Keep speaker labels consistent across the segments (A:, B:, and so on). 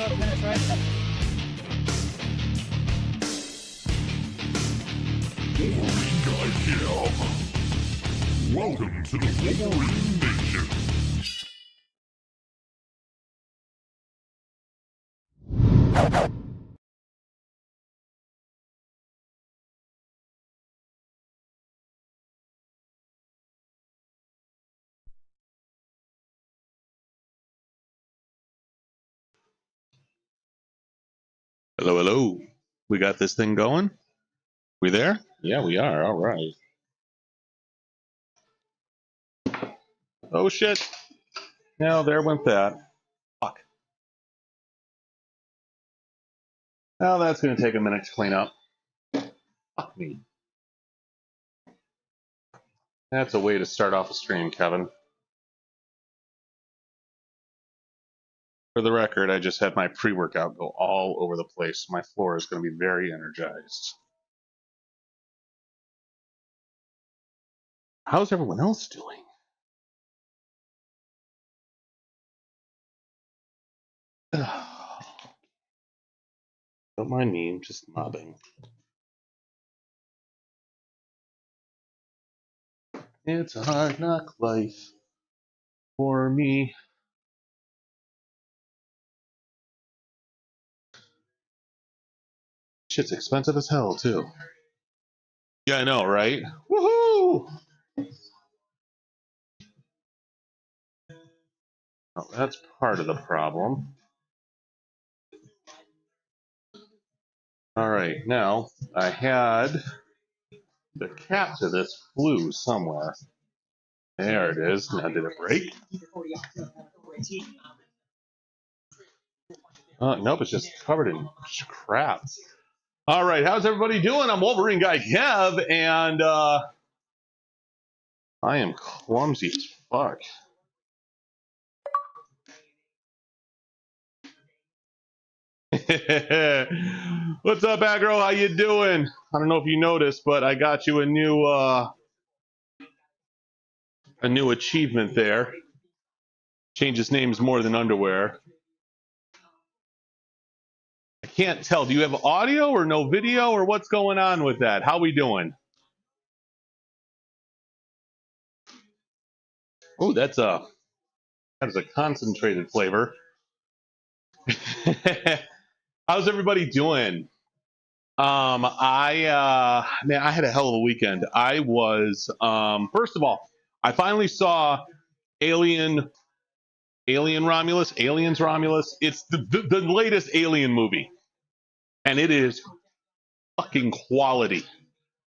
A: up, penetrate?
B: Wolverine guy here. Welcome to the Wolverine Nation.
C: Hello, hello. We got this thing going? We there? Yeah, we are. All right. Oh, shit. Now, there went that. Fuck. Now, that's going to take a minute to clean up. Fuck me. That's a way to start off a stream, Kevin. For the record, I just had my pre-workout go all over the place. My floor is going to be very energized. How's everyone else doing? Don't mind me, I'm just mobbing. It's a hard knock life for me. Shit's expensive as hell, too. Yeah, I know, right? Woohoo! Oh, that's part of the problem. All right, now I had the cap to this flew somewhere. There it is. Now, did it break? Nope, it's just covered in crap. All right, how's everybody doing? I'm Wolverine Guy Kev, and I am clumsy as fuck. What's up, Agro? How you doing? I don't know if you noticed, but I got you a new achievement there. Changes names more than underwear. I can't tell. Do you have audio or no video, or what's going on with that? How we doing? Oh, that is a concentrated flavor. How's everybody doing? Man, I had a hell of a weekend. I was first of all, I finally saw Aliens Romulus. It's the latest Alien movie, and it is fucking quality.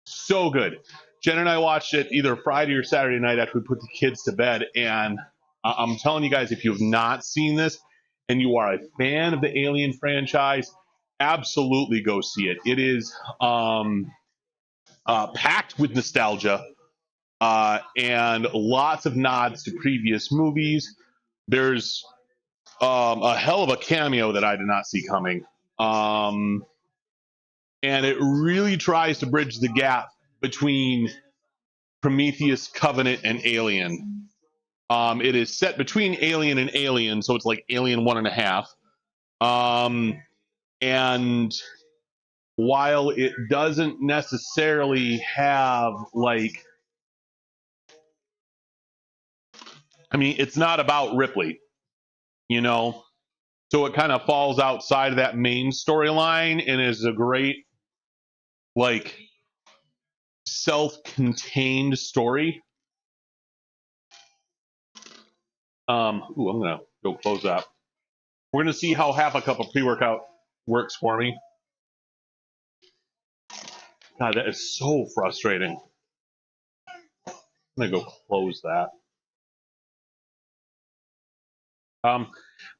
C: So good. Jen and I watched it either Friday or Saturday night after we put the kids to bed, and I'm telling you guys, if you have not seen this and you are a fan of the Alien franchise, absolutely go see it. It is packed with nostalgia and lots of nods to previous movies. There's a hell of a cameo that I did not see coming. And it really tries to bridge the gap between Prometheus, Covenant, and Alien. It is set between Alien and Alien, so it's like Alien 1.5. And while it doesn't necessarily have it's not about Ripley, you know? So it kind of falls outside of that main storyline and is a great, self-contained story. I'm gonna go close that. We're gonna see how half a cup of pre-workout works for me. God, that is so frustrating. I'm gonna go close that.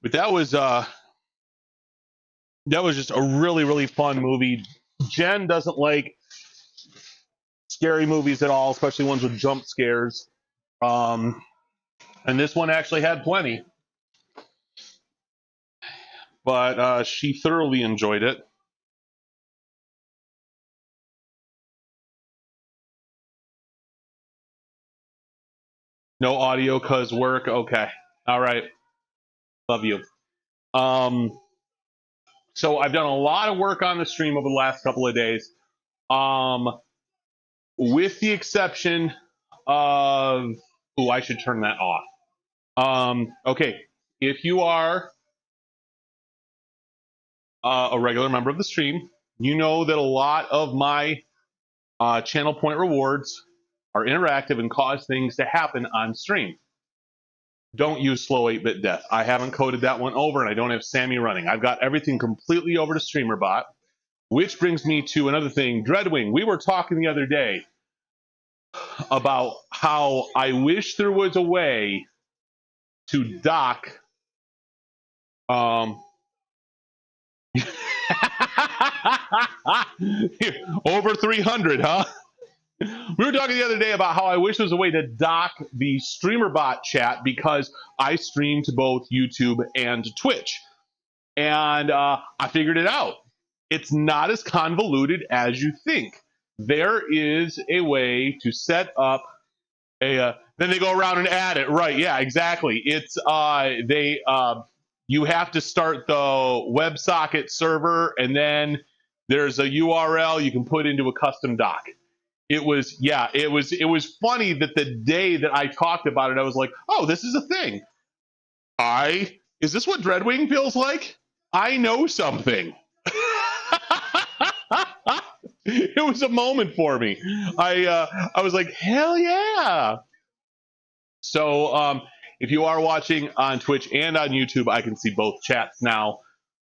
C: But that was just a really, really fun movie. Jen doesn't like scary movies at all, especially ones with jump scares. And this one actually had plenty. But she thoroughly enjoyed it. No audio cause work. Okay. All right. Love you. So I've done a lot of work on the stream over the last couple of days, with the exception of, oh, I should turn that off. Okay, if you are a regular member of the stream, you know that a lot of my channel point rewards are interactive and cause things to happen on stream. Don't use slow 8-bit death. I haven't coded that one over, and I don't have Sammy running. I've got everything completely over to StreamerBot, which brings me to another thing. Dreadwing, we were talking the other day about how I wish there was a way to dock over 300, huh? We were talking the other day about how I wish there was a way to dock the StreamerBot chat because I stream to both YouTube and Twitch. And I figured it out. It's not as convoluted as you think. There is a way to set up a, then they go around and add it. Right, yeah, exactly. It's, you have to start the WebSocket server, and then there's a URL you can put into a custom dock. It was funny that the day that I talked about it, I was like, oh, this is a thing. Is this what Dreadwing feels like? I know something. It was a moment for me. I was like, hell yeah. So if you are watching on Twitch and on YouTube, I can see both chats now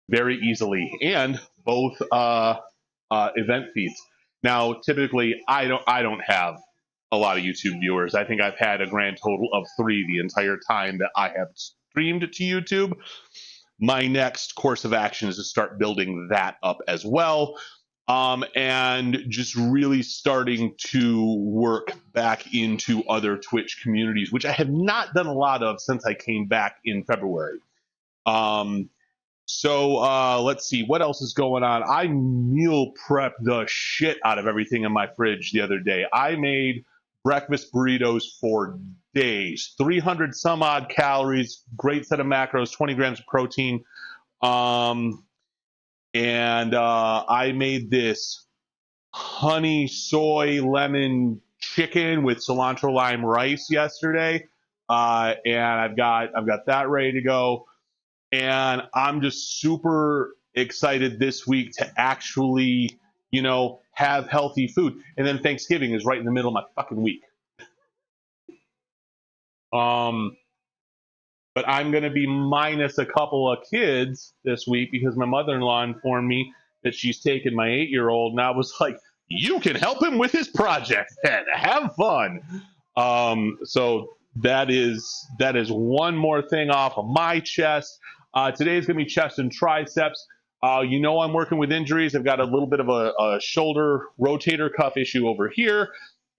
C: very easily, and both event feeds. Now, typically, I don't have a lot of YouTube viewers. I think I've had a grand total of 3 the entire time that I have streamed to YouTube. My next course of action is to start building that up as well, and just really starting to work back into other Twitch communities, which I have not done a lot of since I came back in February. So let's see, what else is going on? I meal prepped the shit out of everything in my fridge the other day. I made breakfast burritos for days, 300 some odd calories, great set of macros, 20 grams of protein. And I made this honey soy lemon chicken with cilantro lime rice yesterday. And I've got that ready to go. And I'm just super excited this week to actually, have healthy food. And then Thanksgiving is right in the middle of my fucking week. But I'm going to be minus a couple of kids this week because my mother-in-law informed me that she's taking my 8-year-old, and I was like, you can help him with his project then. Have fun. So that is one more thing off of my chest. Today is going to be chest and triceps. I'm working with injuries. I've got a little bit of a shoulder rotator cuff issue over here,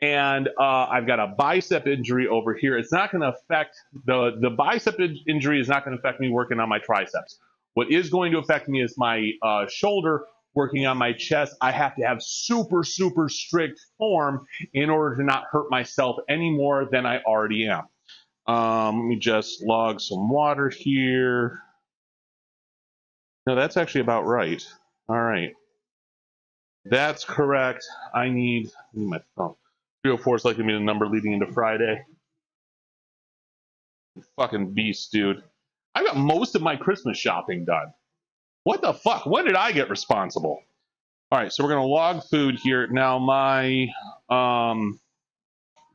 C: and I've got a bicep injury over here. It's not going to affect the bicep injury is not going to affect me working on my triceps. What is going to affect me is my shoulder working on my chest. I have to have super, super strict form in order to not hurt myself any more than I already am. Let me just log some water here. No, that's actually about right. All right. That's correct. I need my phone. 304 is likely to be the number leading into Friday. Fucking beast, dude. I got most of my Christmas shopping done. What the fuck? When did I get responsible? All right, so we're going to log food here. Now, my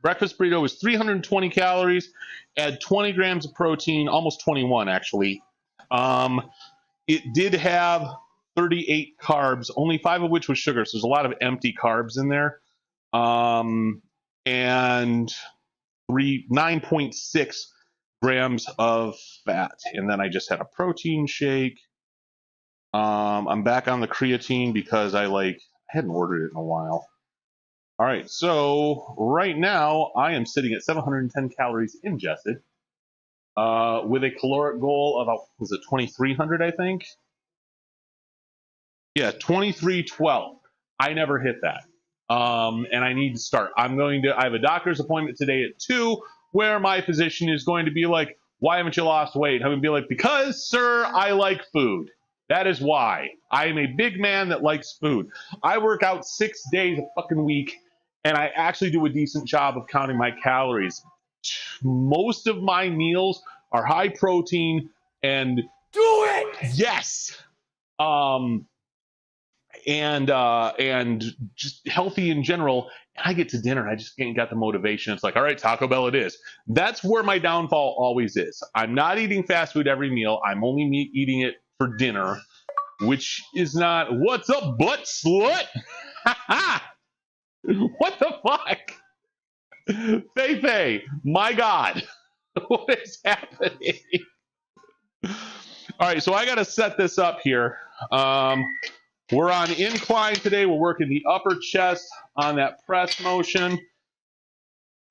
C: breakfast burrito was 320 calories, add 20 grams of protein, almost 21, actually. It did have 38 carbs, only 5 of which was sugar, so there's a lot of empty carbs in there. And 9.6 grams of fat. And then I just had a protein shake. I'm back on the creatine because I hadn't ordered it in a while. All right, so right now I am sitting at 710 calories ingested, with a caloric goal of, was it 2,300, I think? Yeah, 2,312. I never hit that. And I need to start. I have a doctor's appointment today at 2 where my physician is going to be like, why haven't you lost weight? I'm going to be like, because, sir, I like food. That is why I am a big man that likes food. I work out 6 days a fucking week, and I actually do a decent job of counting my calories. Most of my meals are high protein and
A: Do it!
C: yes, and just healthy in general. And I get to dinner and I just ain't got the motivation. It's like, all right, Taco Bell it is. That's where my downfall always is. I'm not eating fast food every meal. I'm only eating it for dinner, which is not, what's up, butt slut? What the fuck? Faye, my God, what is happening? All right, so I got to set this up here. We're on incline today. We're working the upper chest on that press motion.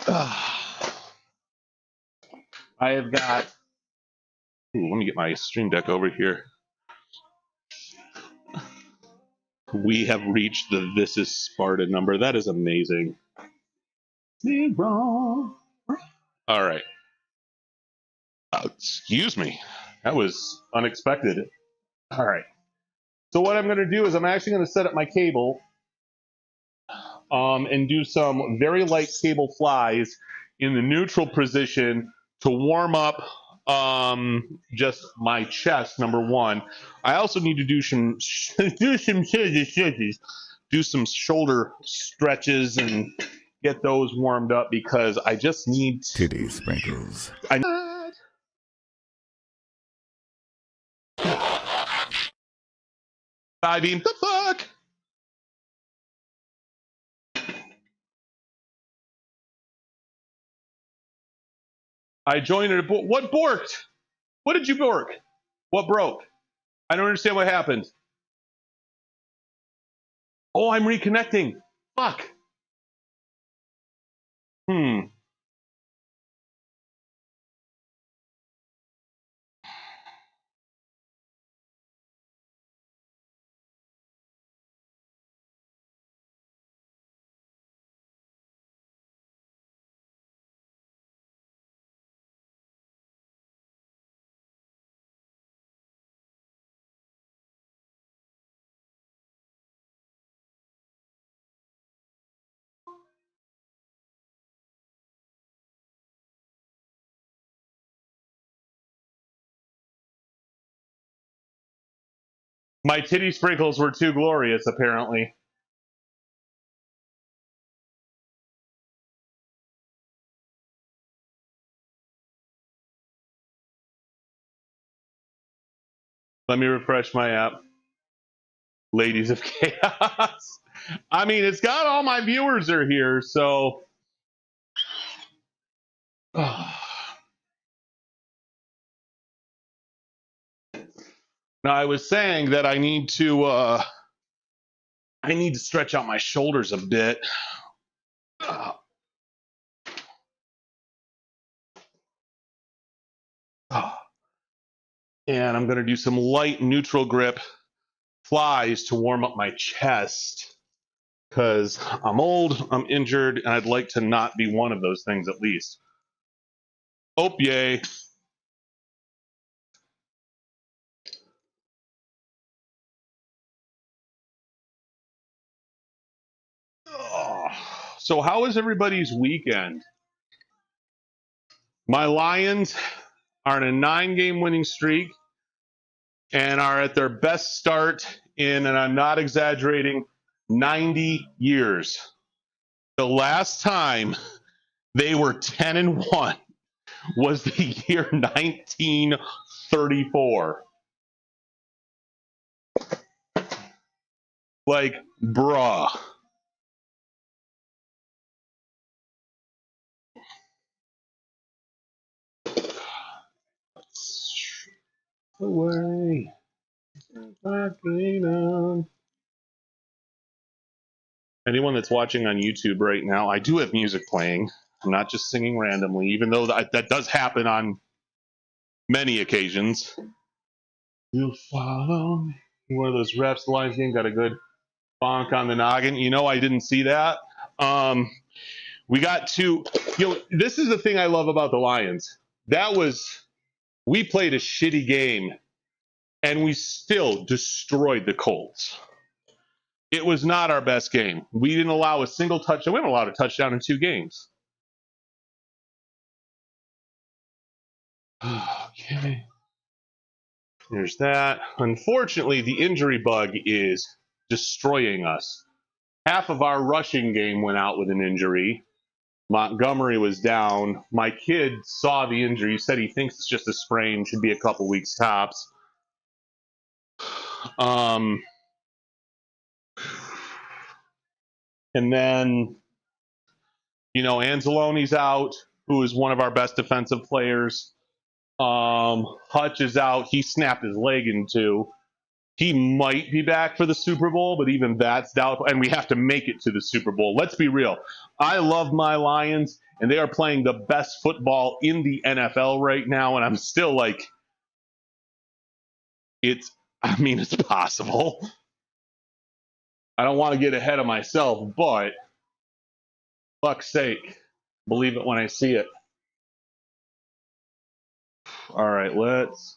C: I have got, ooh, let me get my Stream Deck over here. We have reached the This is Sparta number. That is amazing. All right. Excuse me. That was unexpected. All right. So what I'm going to do is I'm actually going to set up my cable and do some very light cable flies in the neutral position to warm up just my chest, number one. I also need to do some shoulder stretches and get those warmed up because I just need
A: Titty sprinkles.
C: I mean, the fuck? I joined it. What borked? What did you bork? What broke? I don't understand what happened. Oh, I'm reconnecting. Fuck. My titty sprinkles were too glorious, apparently. Let me refresh my app. Ladies of Chaos. I mean, it's got all my viewers are here, so. Now, I was saying that I need to stretch out my shoulders a bit. And I'm going to do some light neutral grip flies to warm up my chest because I'm old, I'm injured, and I'd like to not be one of those things at least. Oh, yay. So how was everybody's weekend? My Lions are in a 9-game winning streak and are at their best start in, and I'm not exaggerating, 90 years. The last time they were 10-1 was the year 1934. Like, bruh. Away. Anyone that's watching on YouTube right now, I do have music playing. I'm not just singing randomly, even though that does happen on many occasions. You follow me. One of those refs, the Lions game got a good bonk on the noggin. You know, I didn't see that. We got to, this is the thing I love about the Lions. We played a shitty game and we still destroyed the Colts. It was not our best game. We didn't allow a single touchdown. We haven't allowed a touchdown in 2 games. Okay. There's that. Unfortunately, the injury bug is destroying us. Half of our rushing game went out with an injury. Montgomery was down. My kid saw the injury. He said he thinks it's just a sprain. Should be a couple weeks tops. And then, Anzalone's out, who is one of our best defensive players. Hutch is out. He snapped his leg in 2. He might be back for the Super Bowl, but even that's doubtful. And we have to make it to the Super Bowl. Let's be real. I love my Lions, and they are playing the best football in the NFL right now. And I'm still like, it's possible. I don't want to get ahead of myself, but fuck's sake, believe it when I see it. All right, let's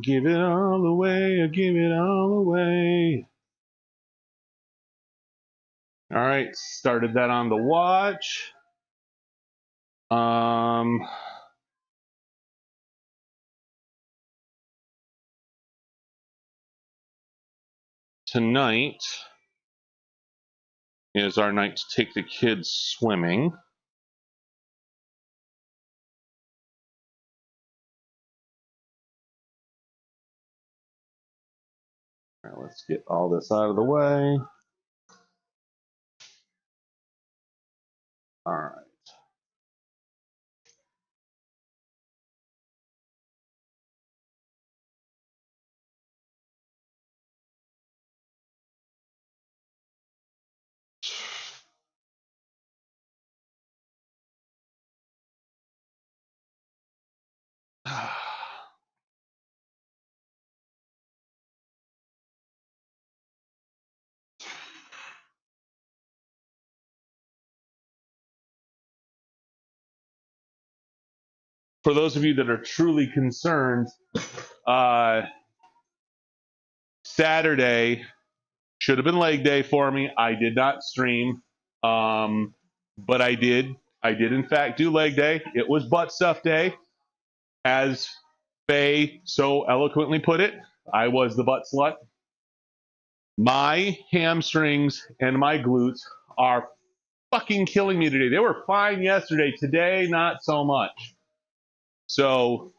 C: give it all away. Give it all away. All right, started that on the watch. Tonight is our night to take the kids swimming. All right, let's get all this out of the way. All right. For those of you that are truly concerned, Saturday should have been leg day for me. I did not stream, but I did. I did, in fact, do leg day. It was butt stuff day. As Faye so eloquently put it, I was the butt slut. My hamstrings and my glutes are fucking killing me today. They were fine yesterday. Today, not so much. So,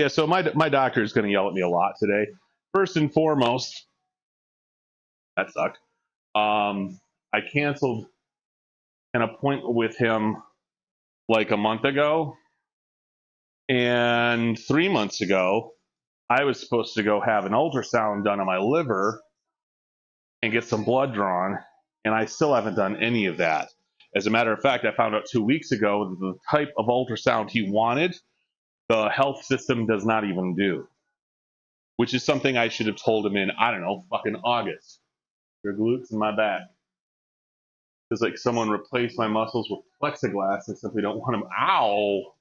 C: so my doctor is going to yell at me a lot today. First and foremost, that sucked. I canceled an appointment with him like a month ago. And 3 months ago, I was supposed to go have an ultrasound done on my liver and get some blood drawn. And I still haven't done any of that. As a matter of fact, I found out 2 weeks ago that the type of ultrasound he wanted, the health system does not even do. Which is something I should have told him in, I don't know, fucking August. Your glutes and my back. It's like someone replaced my muscles with plexiglass and simply don't want them. Ow!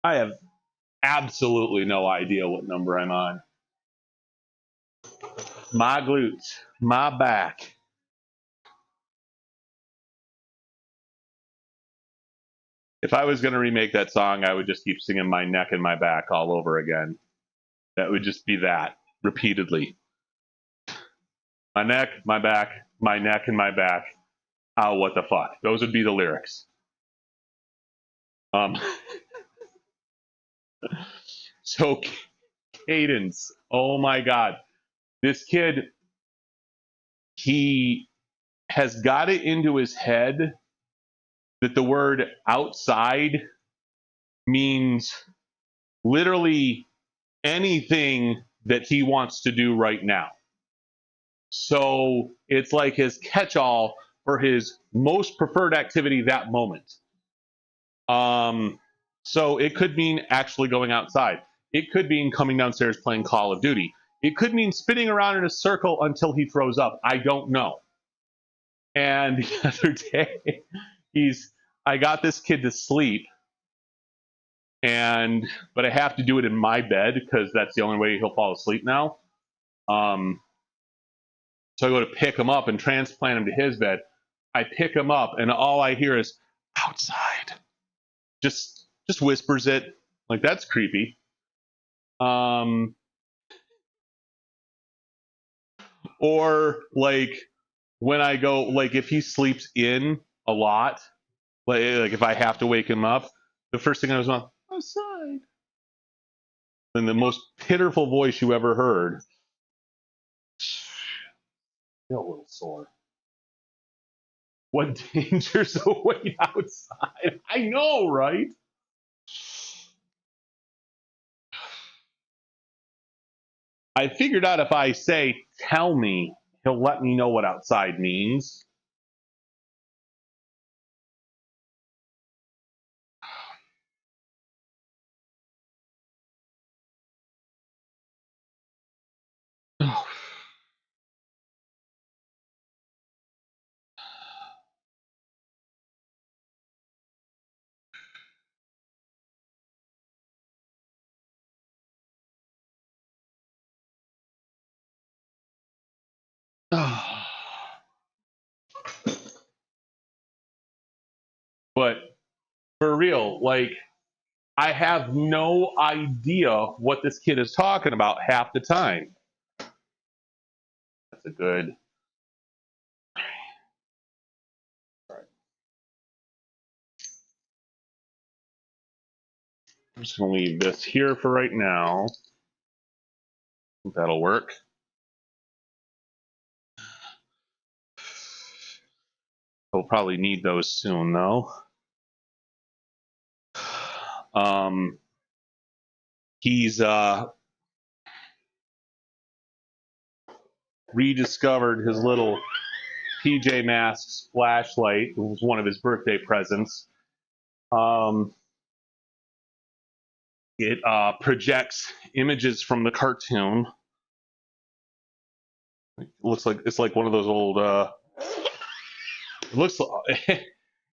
C: I have absolutely no idea what number I'm on. My glutes, my back. If I was going to remake that song, I would just keep singing my neck and my back all over again. That would just be that repeatedly. My neck, my back, my neck and my back. Oh, what the fuck? Those would be the lyrics. So Cadence, oh my God. This kid, he has got it into his head that the word outside means literally anything that he wants to do right now. So it's like his catch-all for his most preferred activity that moment. So it could mean actually going outside. It could mean coming downstairs playing Call of Duty. It could mean spinning around in a circle until he throws up. I don't know. And the other day, I got this kid to sleep, but I have to do it in my bed because that's the only way he'll fall asleep now. So I go to pick him up and transplant him to his bed. I pick him up, and all I hear is outside. Just whispers it. Like, that's creepy. Or like when I go, like if he sleeps in a lot, like if I have to wake him up, the first thing I was on outside. In the most pitiful voice you ever heard. Feel a little sore. What dangers await outside? I know, right? I figured out if I say, tell me, he'll let me know what outside means. But for real, like, I have no idea what this kid is talking about half the time. That's a good. All right. I'm just going to leave this here for right now. That'll work. We'll probably need those soon, though. He's rediscovered his little PJ Masks flashlight. It was one of his birthday presents. It projects images from the cartoon. It looks like it's like one of those old. It looks.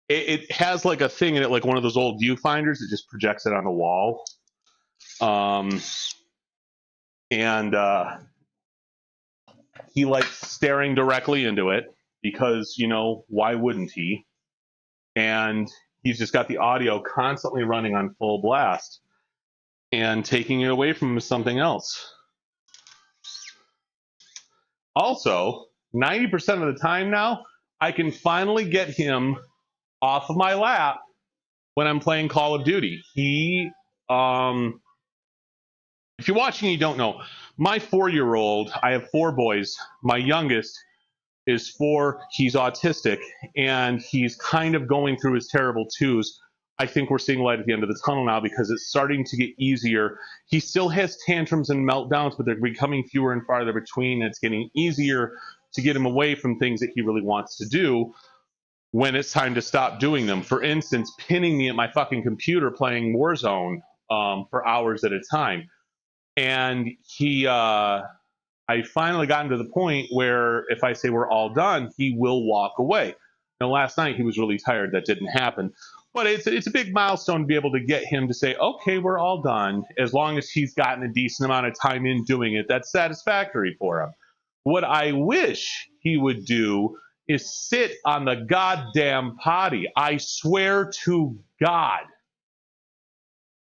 C: It has like a thing in it, like one of those old viewfinders. It just projects it on the wall. And he likes staring directly into it because, you know, why wouldn't he? And he's just got the audio constantly running on full blast and taking it away from something else. Also, 90% of the time now, I can finally get him off of my lap when I'm playing Call of Duty. He, if you're watching, you don't know. My 4-year-old, I have 4 boys. My youngest is 4. He's autistic, and he's kind of going through his terrible twos. I think we're seeing light at the end of the tunnel now because it's starting to get easier. He still has tantrums and meltdowns, but they're becoming fewer and farther between. It's getting easier to get him away from things that he really wants to do when it's time to stop doing them. For instance, pinning me at my fucking computer playing Warzone for hours at a time. And I finally gotten to the point where if I say we're all done, he will walk away. Now, last night he was really tired. That didn't happen. But it's a big milestone to be able to get him to say, okay, we're all done. As long as he's gotten a decent amount of time in doing it, that's satisfactory for him. What I wish he would do is sit on the goddamn potty. I swear to God.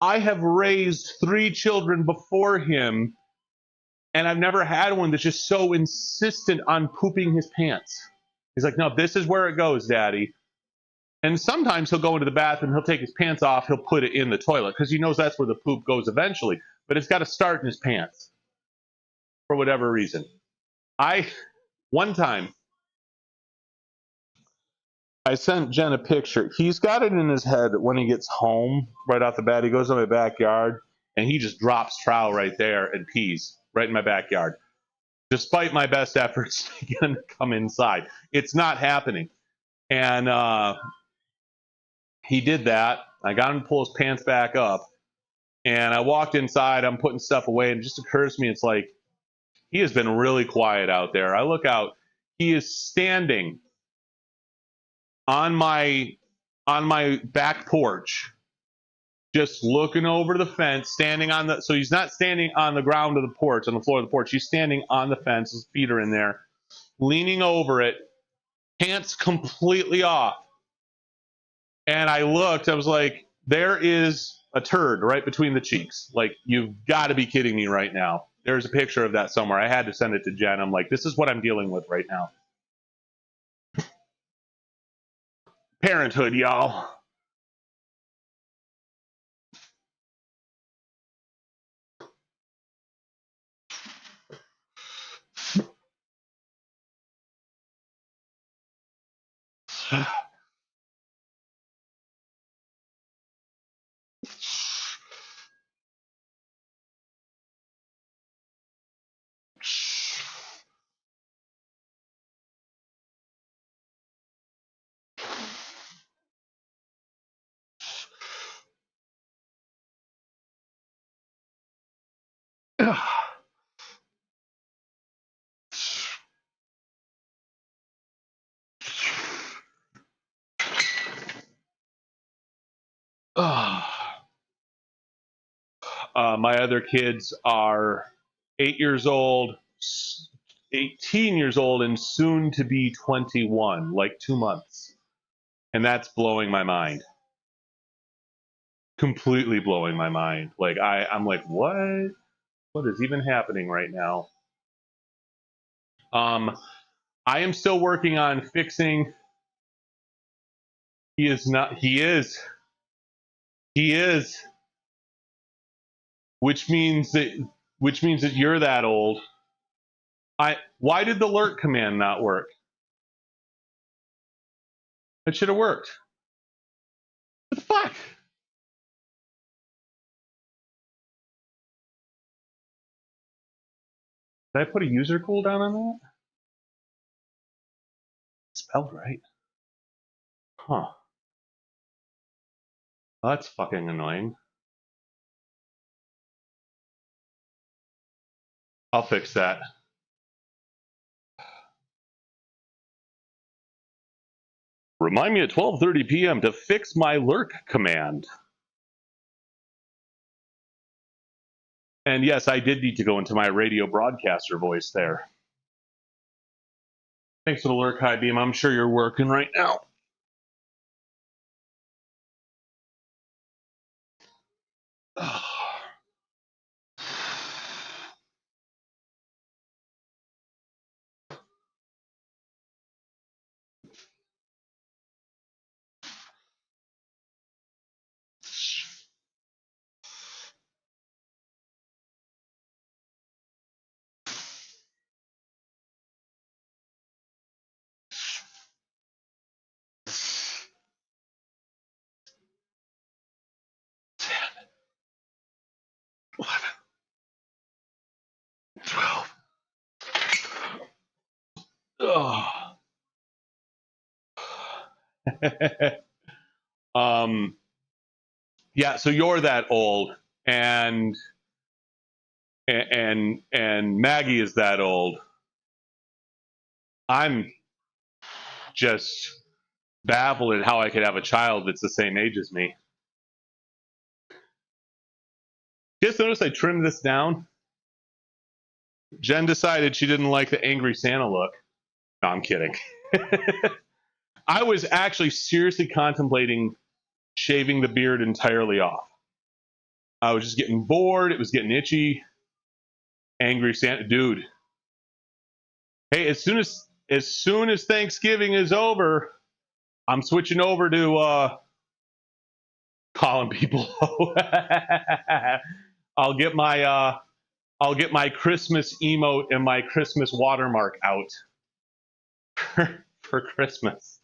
C: I have raised 3 children before him, and I've never had one that's just so insistent on pooping his pants. He's like, no, this is where it goes, Daddy. And sometimes he'll go into the bathroom, he'll take his pants off, he'll put it in the toilet because he knows that's where the poop goes eventually. But it's got to start in his pants for whatever reason. One time, I sent Jen a picture. He's got it in his head when he gets home, right off the bat. He goes to my backyard and he just drops trowel right there and pees right in my backyard. Despite my best efforts to get him to come inside, it's not happening. And he did that. I got him to pull his pants back up, and I walked inside. I'm putting stuff away, and it just occurs to me, it's like, he has been really quiet out there. I look out. He is standing on my back porch, just looking over the fence, standing on the. So he's not standing on the ground of the porch, on the floor of the porch. He's standing on the fence. His feet are in there, leaning over it, pants completely off. And I looked. I was like, there is a turd right between the cheeks. Like, you've got to be kidding me right now. There's a picture of that somewhere. I had to send it to Jen. I'm like, this is what I'm dealing with right now. Parenthood, y'all. My other kids are 8 years old, 18 years old, and soon to be 21, like 2 months. And that's blowing my mind. Completely blowing my mind. Like, I'm like, what? What is even happening right now? I am still working on fixing. He is not. He is. He is. Which means that you're that old. Why did the lurk command not work? It should have worked. What the fuck? Did I put a user cooldown on that? Spelled right. Huh. Well, that's fucking annoying. I'll fix that. Remind me at 12:30 p.m. to fix my lurk command. And yes, I did need to go into my radio broadcaster voice there. Thanks for the lurk, High Beam. I'm sure you're working right now. Oh. Yeah, so you're that old, and Maggie is that old. I'm just baffled at how I could have a child that's the same age as me. Just notice I trimmed this down. Jen decided she didn't like the angry Santa look. No, I'm kidding. I was actually seriously contemplating shaving the beard entirely off. I was just getting bored. It was getting itchy. Angry Santa, dude. Hey, as soon as Thanksgiving is over, I'm switching over to calling people. I'll get my Christmas emote and my Christmas watermark out for Christmas.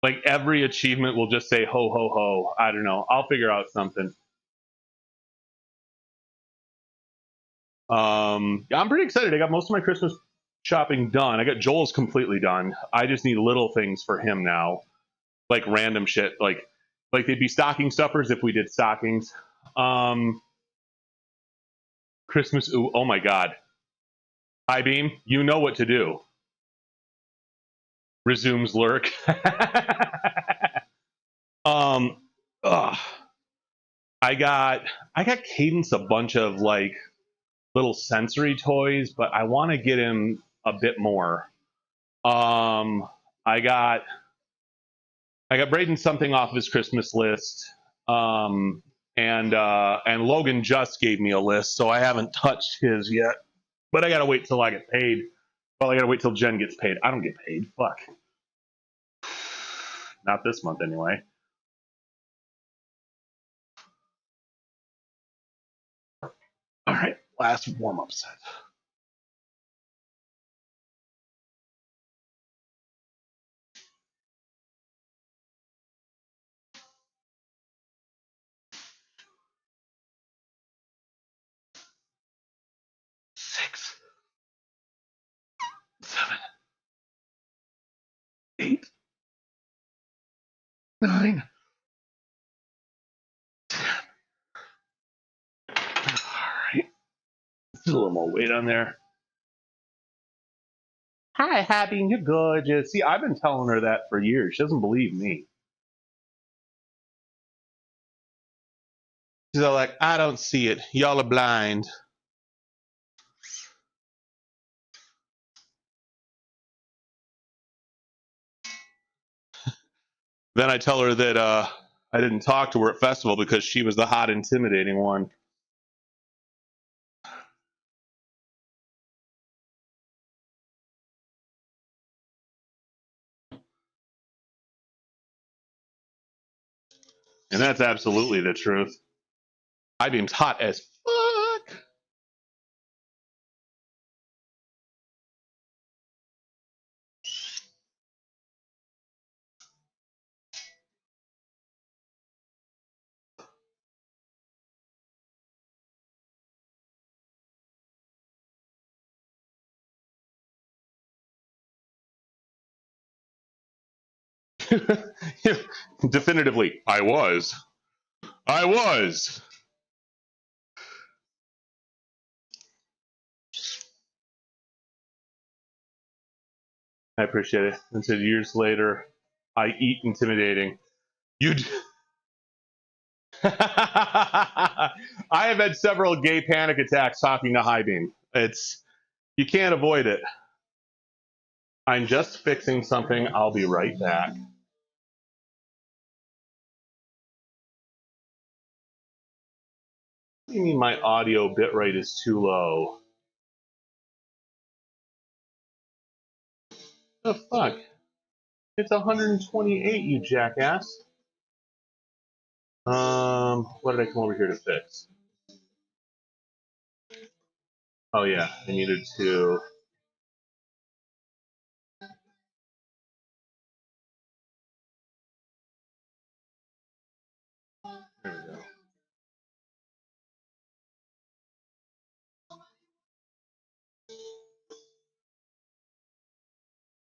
C: Like every achievement will just say ho ho ho. I don't know. I'll figure out something. Yeah, I'm pretty excited. I got most of my Christmas shopping done. I got Joel's completely done. I just need little things for him now, like random shit. Like they'd be stocking stuffers if we did stockings. Christmas. Ooh, oh my God. Hi Beam, you know what to do. Resumes lurk. ugh. I got Cadence a bunch of like little sensory toys, but I want to get him a bit more. I got Braden something off of his Christmas list. And Logan just gave me a list, so I haven't touched his yet. But I gotta wait till I get paid. Well, I gotta wait till Jen gets paid. I don't get paid. Fuck. Not this month anyway. All right, last warm-up set. Six, 7, 8, 9, 10. All right. Let's do a little more weight on there. Hi, Happy, you're gorgeous. See, I've been telling her that for years. She doesn't believe me. She's all like, I don't see it. Y'all are blind. Then I tell her that I didn't talk to her at festival because she was the hot, intimidating one. And that's absolutely the truth. I-beam's hot as fuck. Definitively, I was. I appreciate it. And so years later, I eat intimidating. You. I have had several gay panic attacks talking to High Beam. You can't avoid it. I'm just fixing something. I'll be right back. What do you mean my audio bitrate is too low? The fuck? It's 128, you jackass. What did I come over here to fix? Oh yeah, I needed to. There we go.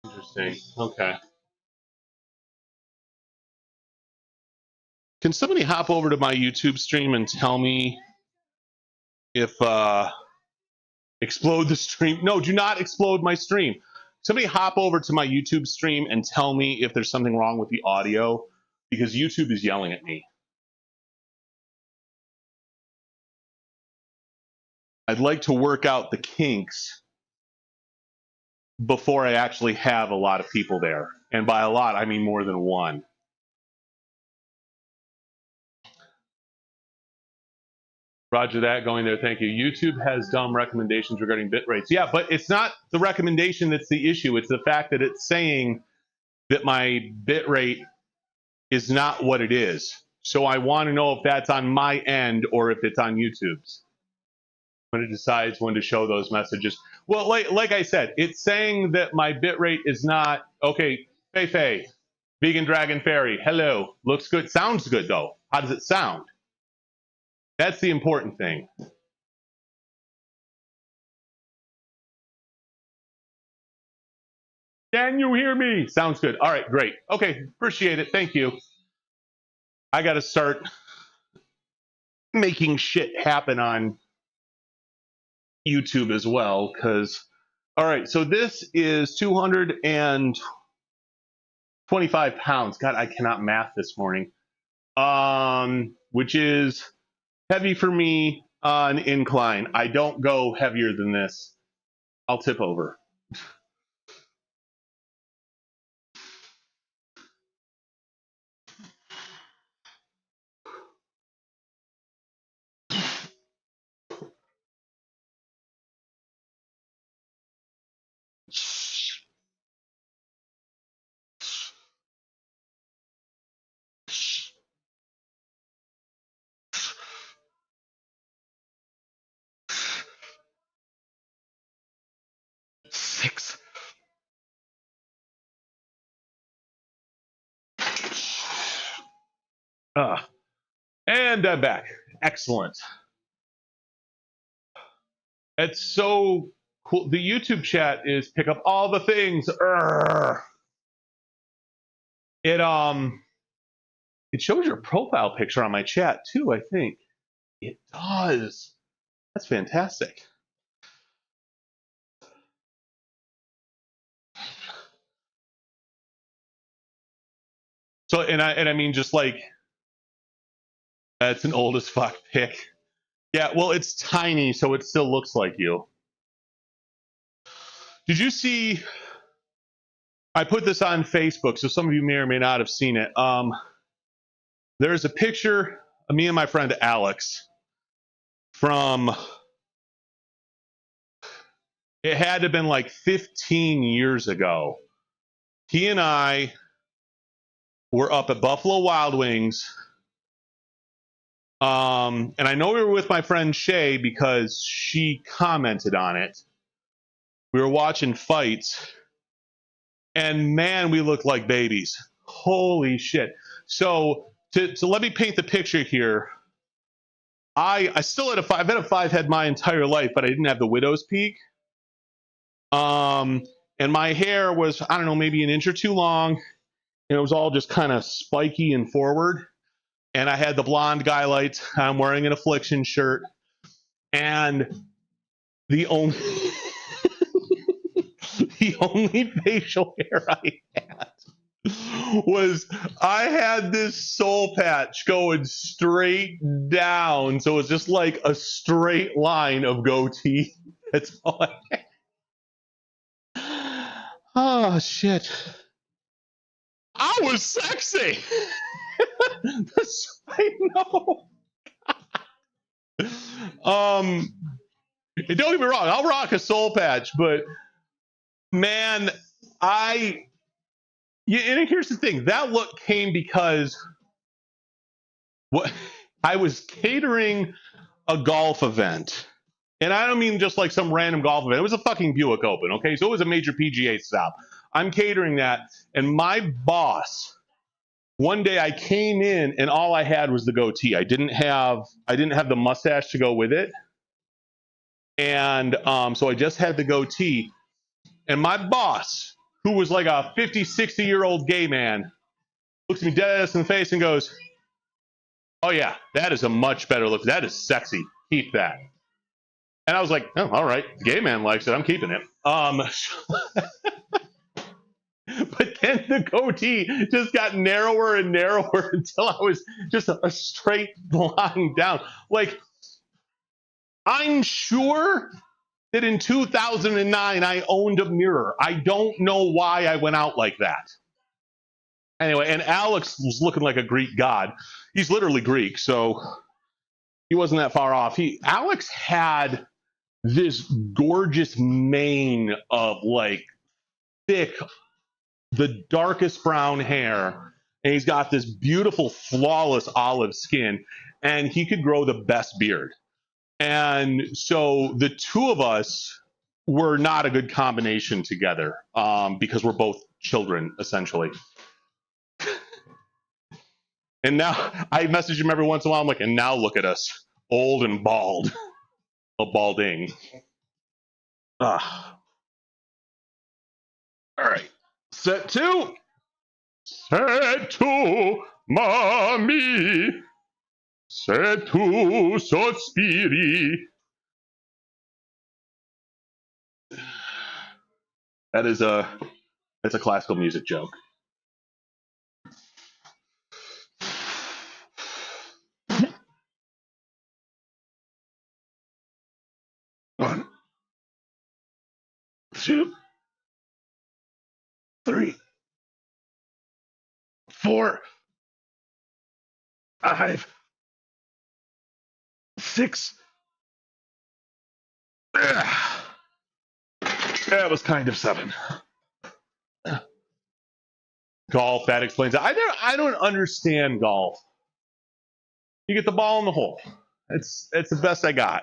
C: Interesting. Okay. Can somebody hop over to my YouTube stream and tell me if explode the stream? No, do not explode my stream. Somebody hop over to my YouTube stream and tell me if there's something wrong with the audio, because YouTube is yelling at me. I'd like to work out the kinks before I actually have a lot of people there. And by a lot, I mean more than one. Roger that, going there, thank you. YouTube has dumb recommendations regarding bit rates. Yeah, but it's not the recommendation that's the issue. It's the fact that it's saying that my bit rate is not what it is. So I want to know if that's on my end or if it's on YouTube's when it decides when to show those messages. Well, like I said, it's saying that my bit rate is not, okay, Fei, Vegan Dragon Fairy, hello. Looks good. Sounds good, though. How does it sound? That's the important thing. Can you hear me? Sounds good. All right, great. Okay, appreciate it. Thank you. I got to start making shit happen on YouTube as well, because, all right, so this is 225 pounds. God, I cannot math this morning. Which is heavy for me on incline. I don't go heavier than this. I'll tip over. Six. And I'm back. Excellent. It's so cool. The YouTube chat is pick up all the things. It shows your profile picture on my chat too, I think. It does. That's fantastic. So, and I mean, just like, that's an old as fuck pic. Yeah, well, it's tiny, so it still looks like you. Did you see, I put this on Facebook, so some of you may or may not have seen it. There's a picture of me and my friend Alex from, it had to have been like 15 years ago. He and I were up at Buffalo Wild Wings. And I know we were with my friend Shay because she commented on it. We were watching fights. And man, we looked like babies. Holy shit. So to let me paint the picture here. I still had I've had a 5 head my entire life, but I didn't have the widow's peak. And my hair was, I don't know, maybe an inch or two long. And it was all just kind of spiky and forward. And I had the blonde guy lights. I'm wearing an Affliction shirt. And the only the only facial hair I had was I had this soul patch going straight down. So it was just like a straight line of goatee. That's all I had. Oh, shit. I was sexy. I know. Don't get me wrong, I'll rock a soul patch, but man, and here's the thing, that look came because I was catering a golf event. And I don't mean just like some random golf event. It was a fucking Buick Open, okay? So it was a major PGA stop. I'm catering that, and my boss, one day I came in and all I had was the goatee. I didn't have the mustache to go with it. And so I just had the goatee. And my boss, who was like a 50, 60-year-old gay man, looks me dead ass in the face and goes, "Oh yeah, that is a much better look. That is sexy. Keep that." And I was like, "Oh, all right. The gay man likes it. I'm keeping it." But then the goatee just got narrower and narrower until I was just a straight line down. Like, I'm sure that in 2009 I owned a mirror. I don't know why I went out like that. Anyway, and Alex was looking like a Greek god. He's literally Greek, so he wasn't that far off. Alex had this gorgeous mane of like thick, the darkest brown hair, and he's got this beautiful, flawless olive skin, and he could grow the best beard. And so the two of us were not a good combination together because we're both children, essentially. And now I message him every once in a while. I'm like, and now look at us, old and bald. A balding. All right. Set two. Set two, mommy. Set two, sospiri. That's a classical music joke. One, two, three, 4, 5, 6. That was kind of 7. Golf, that explains it. I don't understand golf. You get the ball in the hole. It's the best I got.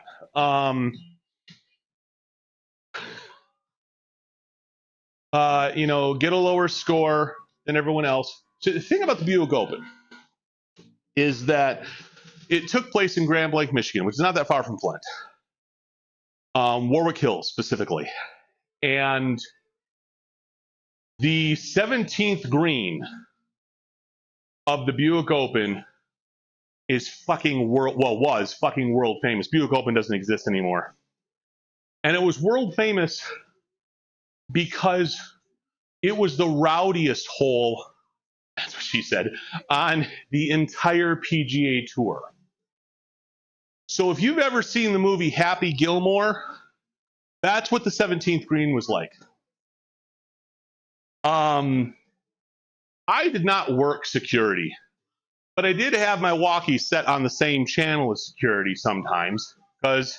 C: Get a lower score than everyone else. So the thing about the Buick Open is that it took place in Grand Blanc, Michigan, which is not that far from Flint. Warwick Hills specifically. And the 17th green of the Buick Open is was fucking world famous. Buick Open doesn't exist anymore. And it was world famous because it was the rowdiest hole, that's what she said, on the entire PGA Tour. So if you've ever seen the movie Happy Gilmore, that's what the 17th green was like. I did not work security, but I did have my walkie set on the same channel as security sometimes because,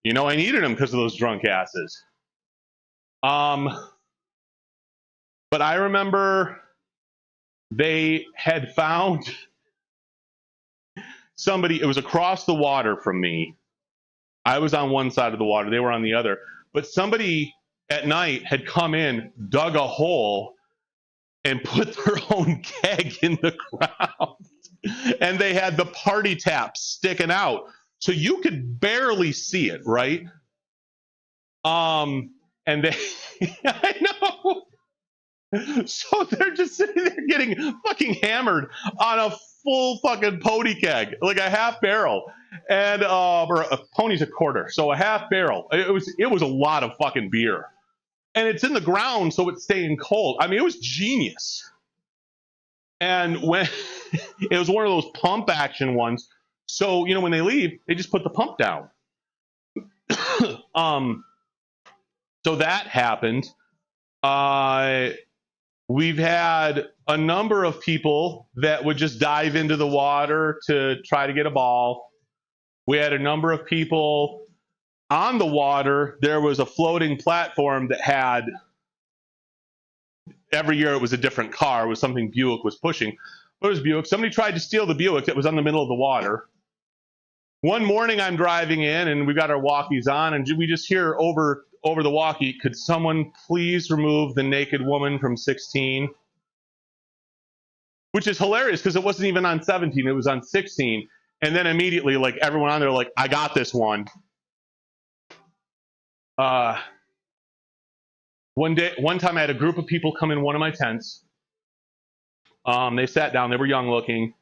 C: I needed them because of those drunk asses. But I remember they had found somebody, it was across the water from me. I was on one side of the water, they were on the other. But somebody at night had come in, dug a hole, and put their own keg in the ground. And they had the party tap sticking out. So you could barely see it, right? And they, I know. So they're just sitting there getting fucking hammered on a full fucking pony keg, like a half barrel, and or a pony's a quarter, so a half barrel. It was a lot of fucking beer, and it's in the ground, so it's staying cold. I mean, it was genius. And when it was one of those pump action ones, so when they leave, they just put the pump down. So that happened. We've had a number of people that would just dive into the water to try to get a ball. We had a number of people on the water. There was a floating platform that had, every year it was a different car. It was something Buick was pushing. But it was Buick. Somebody tried to steal the Buick that was in the middle of the water. One morning I'm driving in and we got our walkies on and we just hear over the walkie, could someone please remove the naked woman from 16? Which is hilarious because it wasn't even on 17, it was on 16. And then immediately, like everyone on there, like, I got this one. One time I had a group of people come in one of my tents. They sat down, they were young looking,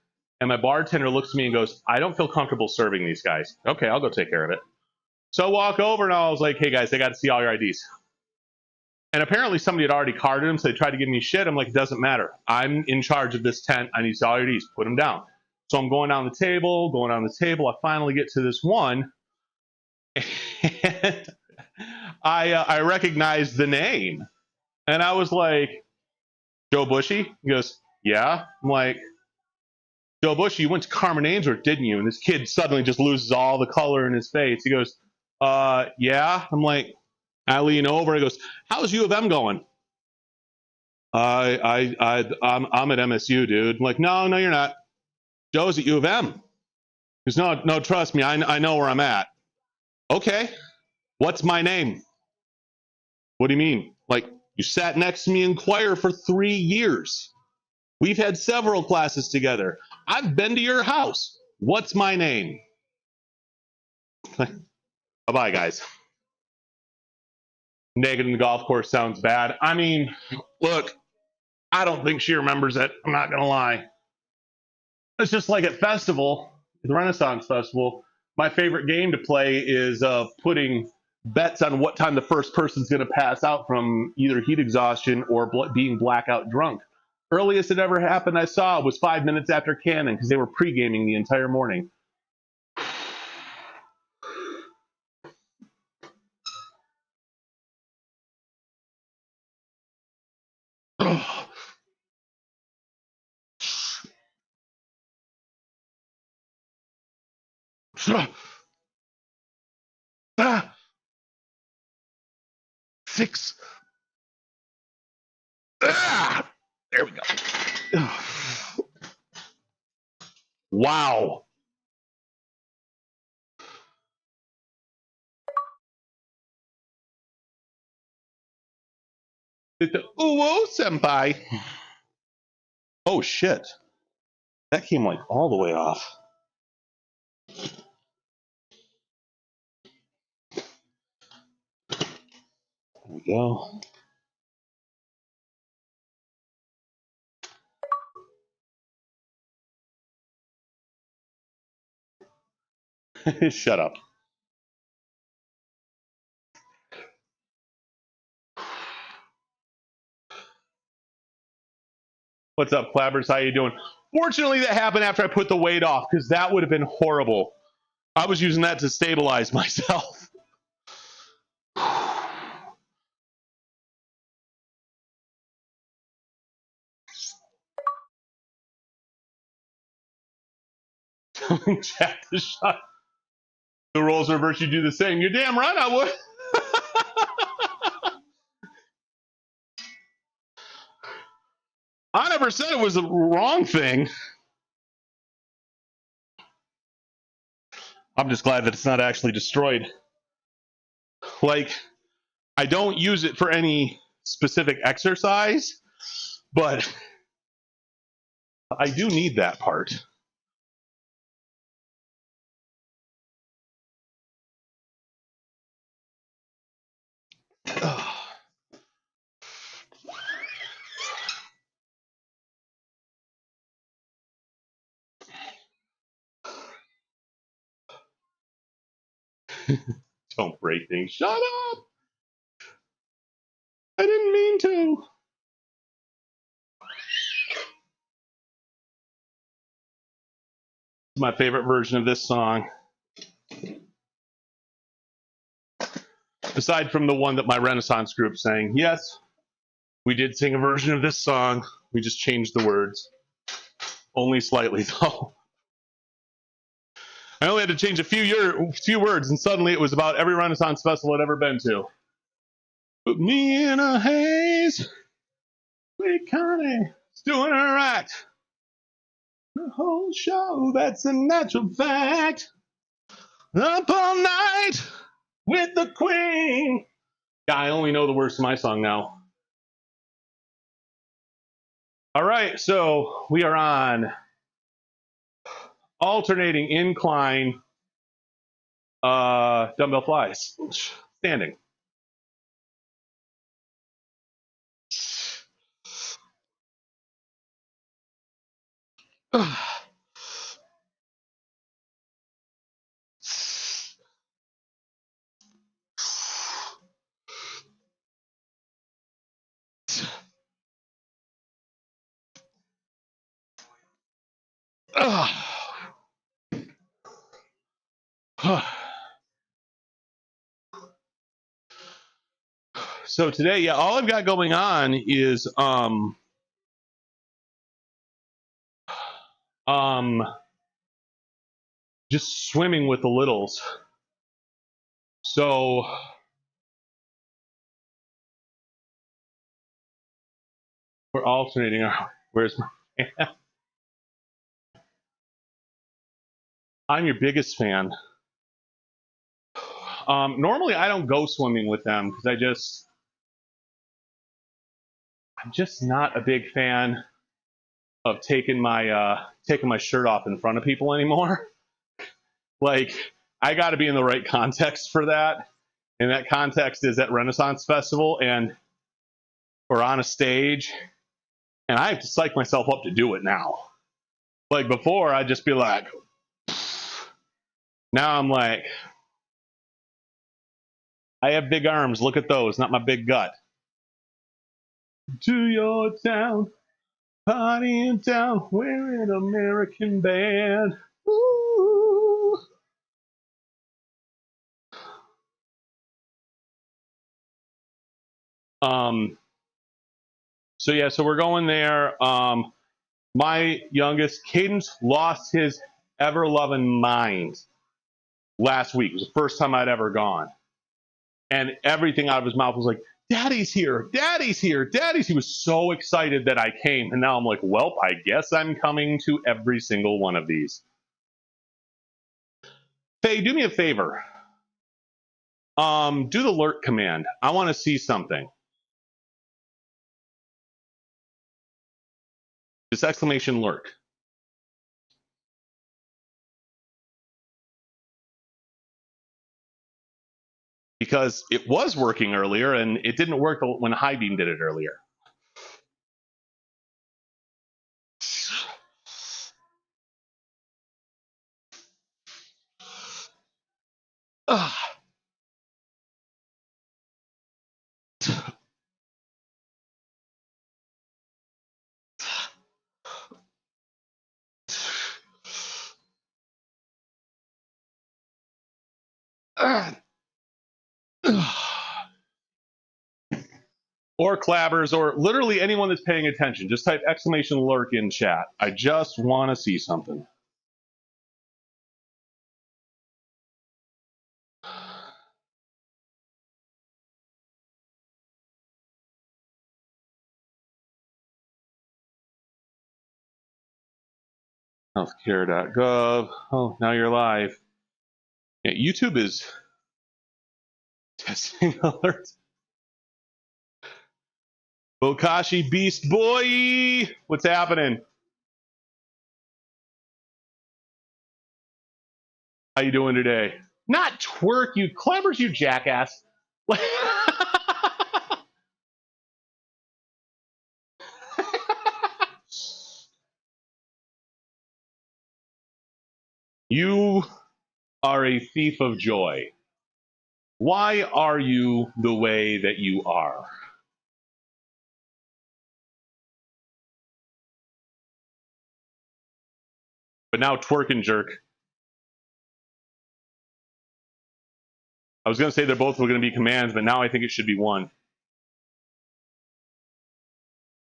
C: and my bartender looks at me and goes, I don't feel comfortable serving these guys. Okay, I'll go take care of it. So I walk over and I was like, hey guys, they got to see all your IDs. And apparently somebody had already carded them, so they tried to give me shit. I'm like, it doesn't matter. I'm in charge of this tent. I need to see all your IDs. Put them down. So I'm going down the table. I finally get to this one. And I recognized the name. And I was like, Joe Bushy? He goes, yeah. I'm like, Joe Bushy, you went to Carmen Ainsworth, didn't you? And this kid suddenly just loses all the color in his face. He goes, yeah. I'm like, I lean over. He goes, how's U of M going? I'm at MSU, dude. I'm like, no, you're not. Joe's at U of M. He goes, no, trust me. I know where I'm at. Okay. What's my name? What do you mean? Like, you sat next to me in choir for 3 years. We've had several classes together. I've been to your house. What's my name? Bye-bye, guys. Naked in the golf course sounds bad. I mean, look, I don't think she remembers it. I'm not going to lie. It's just like at festival, the Renaissance Festival, my favorite game to play is putting bets on what time the first person's going to pass out from either heat exhaustion or being blackout drunk. Earliest it ever happened I saw was 5 minutes after Cannon because they were pre-gaming the entire morning. Six. There we go. Wow. It's the ooh senpai. Oh shit. That came like all the way off. There we go. Shut up. What's up, Clabbers? How you doing? Fortunately, that happened after I put the weight off because that would have been horrible. I was using that to stabilize myself. Chat to shut. The roles reverse, you do the same. You're damn right I would. I never said it was a wrong thing. I'm just glad that it's not actually destroyed. Like, I don't use it for any specific exercise, but I do need that part. Don't break things. Shut up! I didn't mean to. My favorite version of this song. Aside from the one that my Renaissance group sang. Yes, we did sing a version of this song. We just changed the words. Only slightly, though. I only had to change a few words, and suddenly it was about every Renaissance festival I'd ever been to. Put me in a haze. Sweet Connie's doing her act. The whole show, that's a natural fact. Up all night with the queen. Yeah, I only know the words to my song now. All right, so we are on alternating incline dumbbell flies. Standing. So today, yeah, all I've got going on is just swimming with the littles. So we're alternating. Where's my fan? I'm your biggest fan. Normally I don't go swimming with them because I'm just not a big fan of taking my taking my shirt off in front of people anymore. Like, I got to be in the right context for that. And that context is at Renaissance Festival, and we're on a stage, and I have to psych myself up to do it now. Like before, I'd just be like, now I'm like, I have big arms. Look at those, not my big gut. To your town, party in town, we're an American band. Ooh. So yeah, so we're going there. My youngest, Cadence, lost his ever-loving mind last week. It was the first time I'd ever gone. And everything out of his mouth was like, Daddy's here, Daddy's here, Daddy's. He was so excited that I came. And now I'm like, well, I guess I'm coming to every single one of these. Faye, do me a favor. Do the lurk command. I want to see something. This exclamation lurk. Because it was working earlier, and it didn't work when High Beam did it earlier. Ugh. Or clabbers, or literally anyone that's paying attention. Just type exclamation lurk in chat. I just want to see something. Healthcare.gov. Oh, now you're live. Yeah, YouTube is testing alerts. Bokashi Beast Boy! What's happening? How you doing today? Not twerk, you clabbers, you jackass. You are a thief of joy. Why are you the way that you are? But now twerk and jerk. I was going to say they're both going to be commands, but now I think it should be one.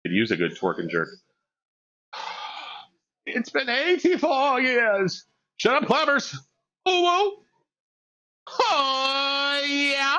C: Could use a good twerk and jerk. It's been 84 years. Shut up, clappers. Oh, whoa. Oh, yeah.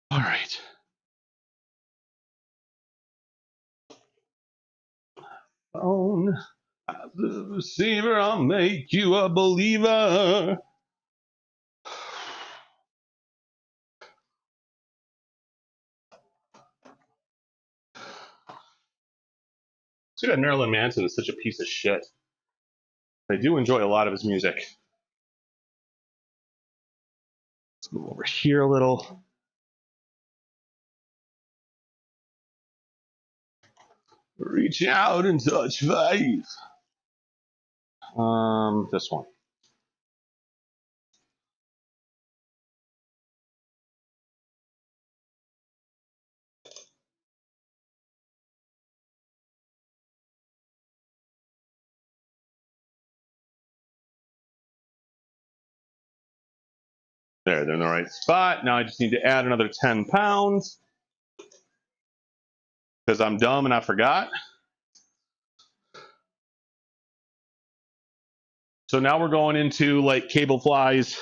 C: All right. Phone. The receiver, I'll make you a believer. So that Marilyn Manson is such a piece of shit. I do enjoy a lot of his music. Let's move over here a little. Reach out and touch faith. This one. There, they're in the right spot. Now I just need to add another 10 pounds. because I'm dumb and I forgot. So now we're going into like cable flies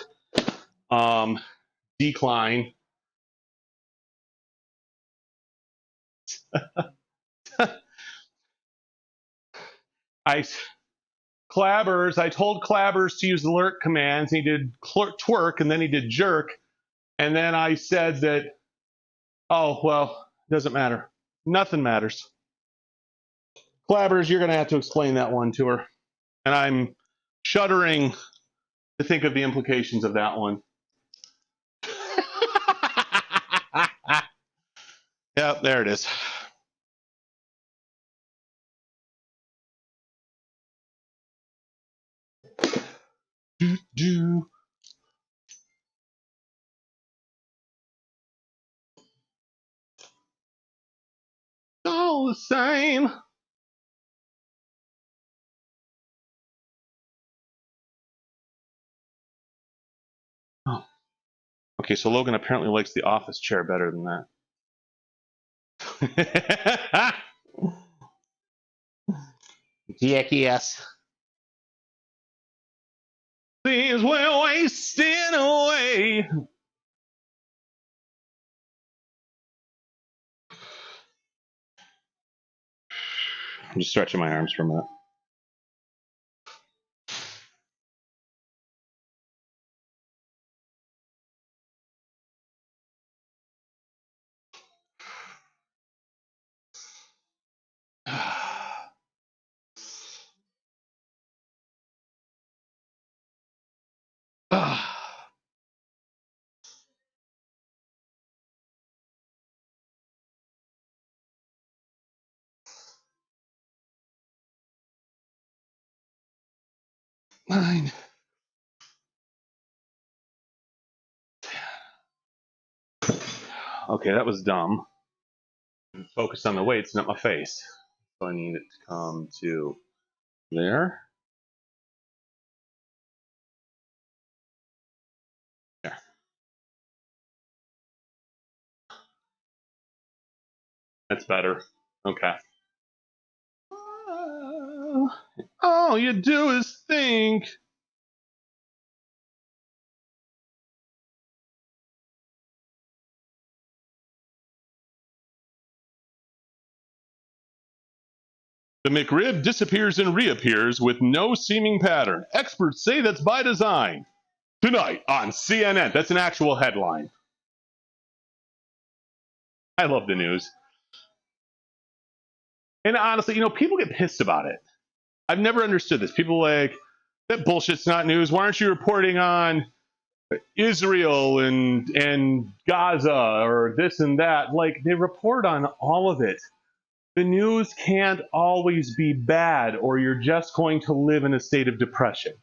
C: decline. I told Clabbers to use the lurk commands. He did twerk and then he did jerk. And then I said that, oh, well, doesn't matter. Nothing matters. Clabbers, you're going to have to explain that one to her. And I'm shuddering to think of the implications of that one. Yep, there it is. Do. All the same. Oh. Okay, so Logan apparently likes the office chair better than that. Jackass. Things we're wasting away. I'm just stretching my arms for a minute. Nine. Okay, that was dumb. Focus on the weights, not my face. So I need it to come to there. There. That's better. Okay. All you do is think. The McRib disappears and reappears with no seeming pattern. Experts say that's by design. Tonight on CNN. That's an actual headline. I love the news. And honestly, you know, people get pissed about it. I've never understood this. People like, that bullshit's not news. Why aren't you reporting on Israel and Gaza or this and that? Like, they report on all of it. The news can't always be bad, or you're just going to live in a state of depression.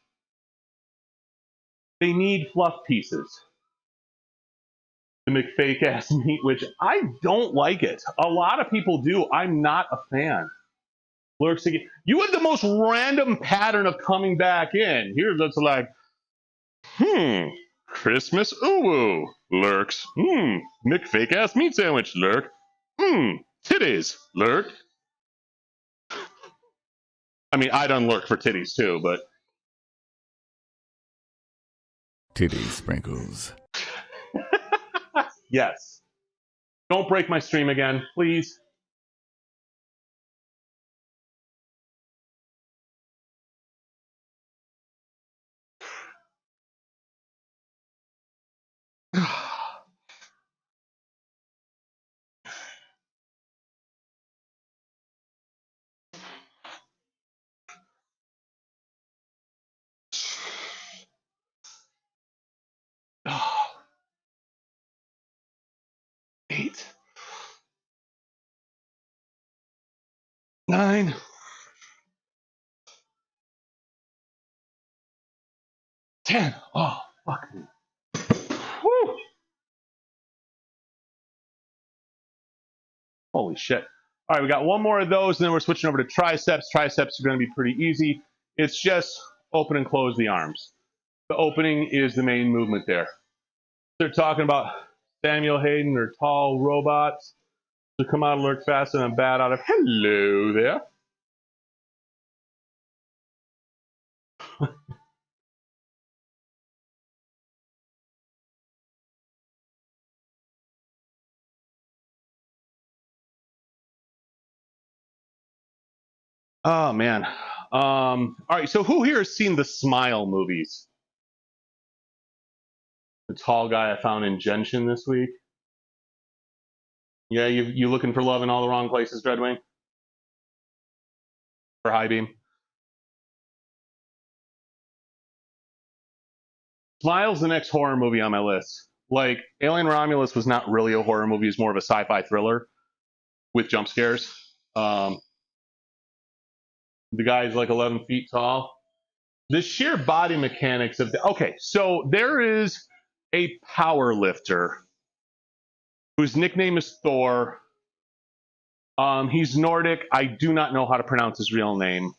C: They need fluff pieces. The McFake ass meat, which I don't like it. A lot of people do. I'm not a fan. Lurks again. You had the most random pattern of coming back in. Here's what's like, Christmas ooh lurks. McFake ass meat sandwich lurk. Titties lurk. I mean, I done lurk for titties too, but
A: Titty sprinkles.
C: yes. Don't break my stream again, please. Eight. 9. 10. Oh, fuck me. Whew. Holy shit. All right, we got one more of those, and then we're switching over to triceps. Triceps are going to be pretty easy. It's just open and close the arms. The opening is the main movement there. They're talking about Samuel Hayden or tall robots. to come out alert faster than a bat out of. Hello there. Oh man. All right. So who here has seen the Smile movies? The tall guy I found in Genshin this week. Yeah, you looking for love in all the wrong places, Dreadwing? For High Beam. Smile's the next horror movie on my list. Like, Alien Romulus was not really a horror movie, it's more of a sci-fi thriller with jump scares. The guy's like 11 feet tall. The sheer body mechanics of the. Okay, so there is a power lifter whose nickname is Thor. He's Nordic. I do not know how to pronounce his real name.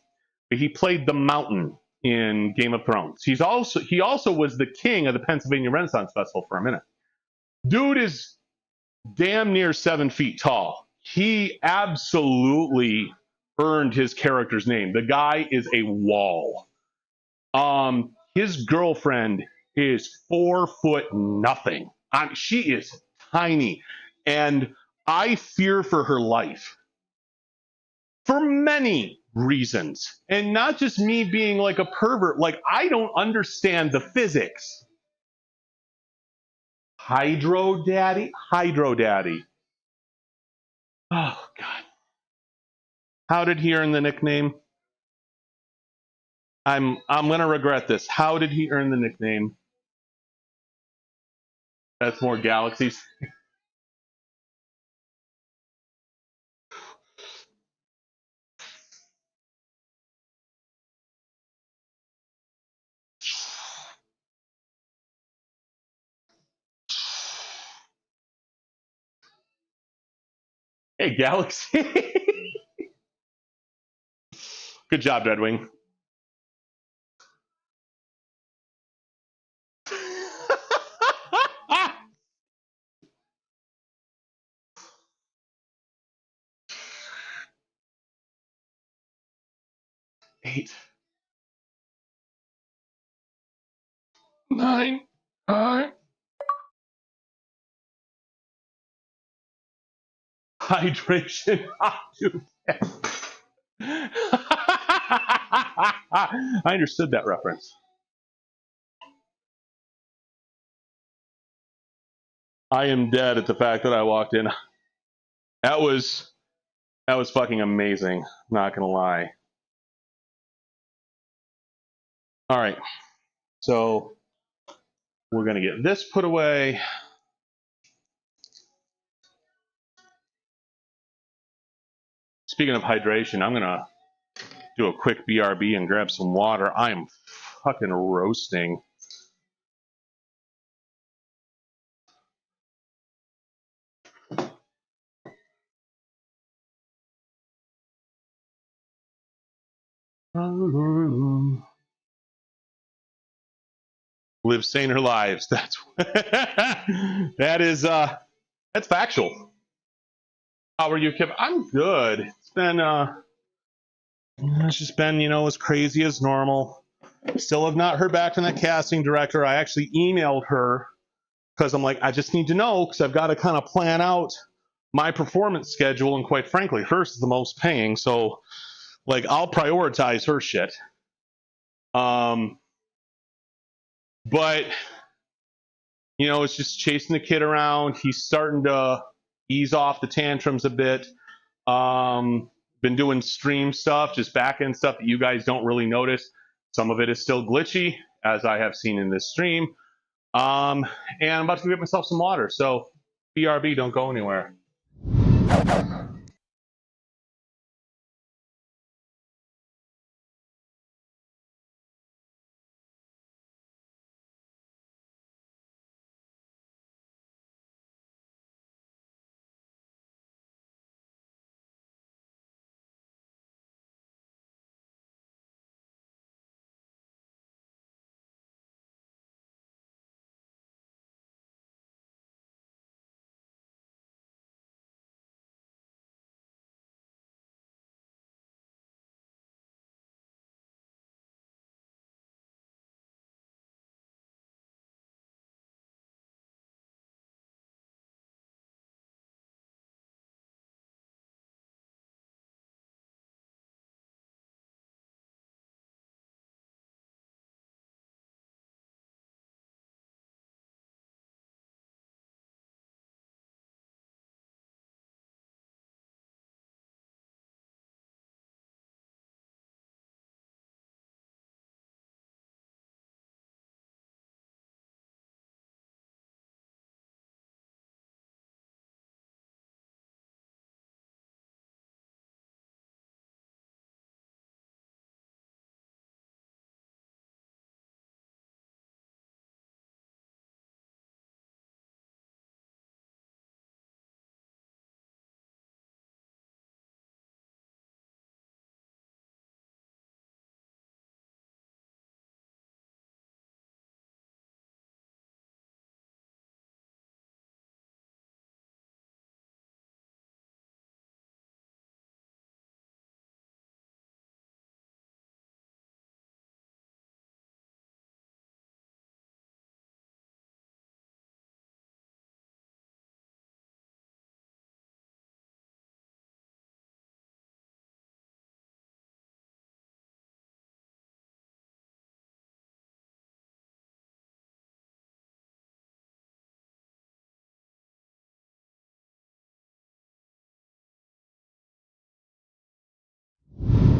C: But he played the Mountain in Game of Thrones. He also was the king of the Pennsylvania Renaissance Festival for a minute. Dude is damn near 7 feet tall. He absolutely earned his character's name. The guy is a wall. His girlfriend is 4 foot nothing. She is tiny, and I fear for her life for many reasons, and not just me being like a pervert. Like, I don't understand the physics. Hydro Daddy. Oh God, how did he earn the nickname? I'm gonna regret this. How did he earn the nickname? That's more galaxies. Hey, Galaxy. Good job, Dreadwing. Eight. 9. Hydration. I understood that reference. I am dead at the fact that I walked in. That was fucking amazing. Not gonna lie. All right, so we're gonna get this put away. Speaking of hydration, I'm gonna do a quick BRB and grab some water. I am fucking roasting. Live saner lives. That's that's factual. How are you, Kip? I'm good. It's just been, as crazy as normal. Still have not heard back from that casting director. I actually emailed her because I'm like, I just need to know, because I've got to kind of plan out my performance schedule, and quite frankly, hers is the most paying, so like I'll prioritize her shit. But it's just chasing the kid around. He's starting to ease off the tantrums a bit. Been doing stream stuff, just back end stuff that you guys don't really notice. Some of it is still glitchy, as I have seen in this stream. And I'm about to get myself some water. So BRB, don't go anywhere.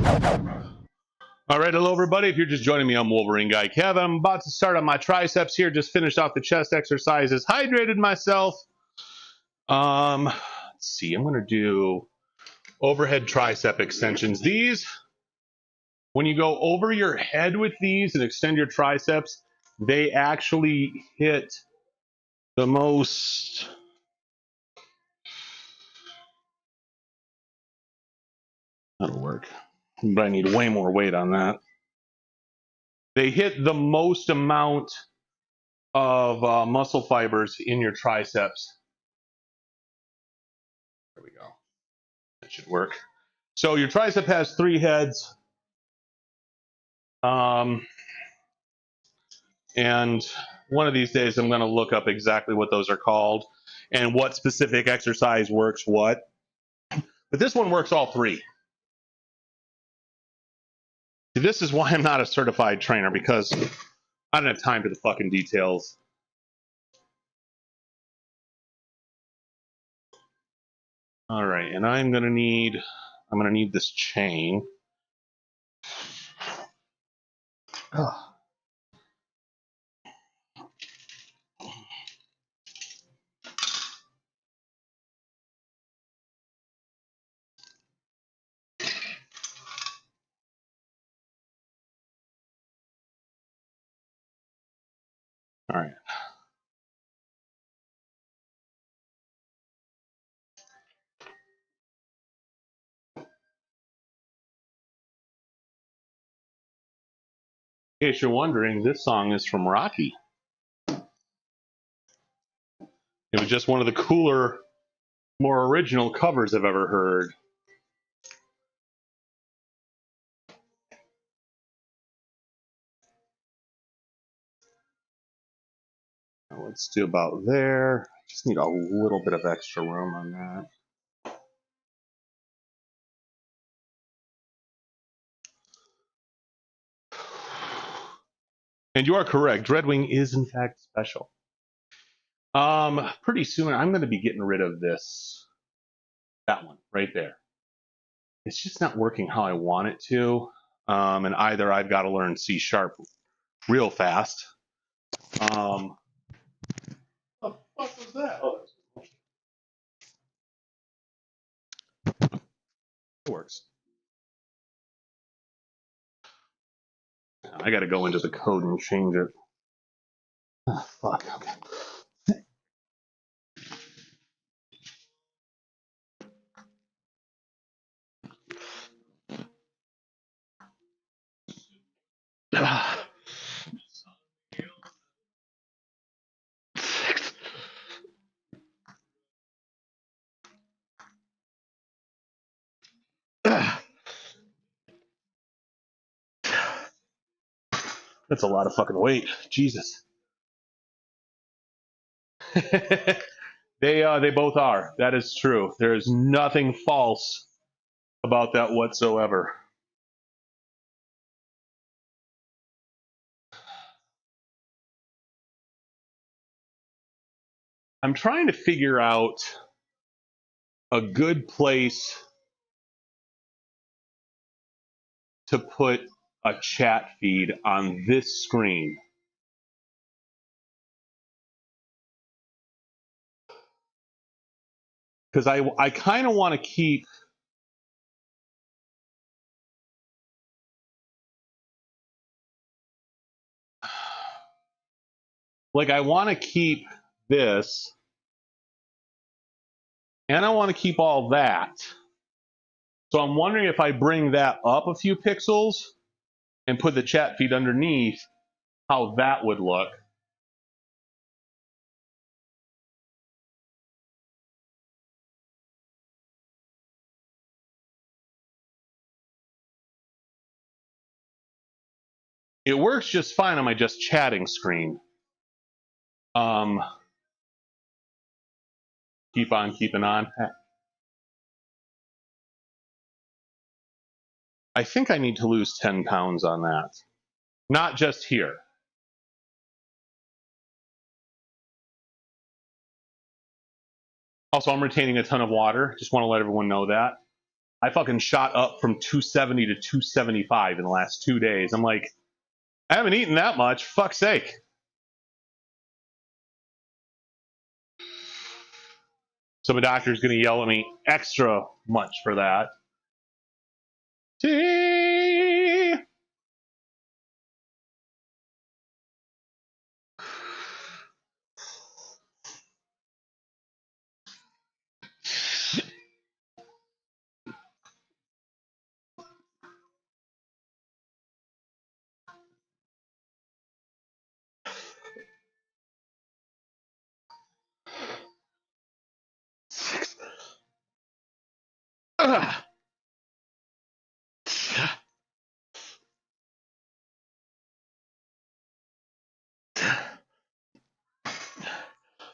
C: All right, hello everybody. If you're just joining me, I'm Wolverine Guy Kev. I'm about to start on my triceps here. Just finished off the chest exercises, hydrated myself. Let's see, I'm gonna do overhead tricep extensions. These, when you go over your head with these and extend your triceps, they actually hit the most. That'll work, but I need way more weight on that. They hit the most amount of muscle fibers in your triceps. There we go. That should work. So your tricep has 3 heads. And one of these days I'm going to look up exactly what those are called and what specific exercise works what. But this one works all 3. See, this is why I'm not a certified trainer, because I don't have time for the fucking details. All right, and I'm gonna need this chain. Oh. All right. In case you're wondering, this song is from Rocky. It was just one of the cooler, more original covers I've ever heard. Now let's do about there. Just need a little bit of extra room on that. And you are correct. Dreadwing is in fact special. Pretty soon I'm going to be getting rid of that one right there. It's just not working how I want it to. And either I've got to learn C# real fast. What the fuck was that? Oh, it works. I got to go into the code and change it. Oh, fuck. Okay. That's a lot of fucking weight. Jesus. They both are. That is true. There is nothing false about that whatsoever. I'm trying to figure out a good place to put a chat feed on this screen. Because I kind of want to keep I want to keep this, and I want to keep all that. So I'm wondering if I bring that up a few pixels and put the chat feed underneath, how that would look. It works just fine on my just chatting screen. Keep on keeping on. I think I need to lose 10 pounds on that. Not just here. Also, I'm retaining a ton of water. Just want to let everyone know that. I fucking shot up from 270 to 275 in the last 2 days. I'm like, I haven't eaten that much. Fuck's sake. So my doctor's going to yell at me extra much for that. Tea. Ugh.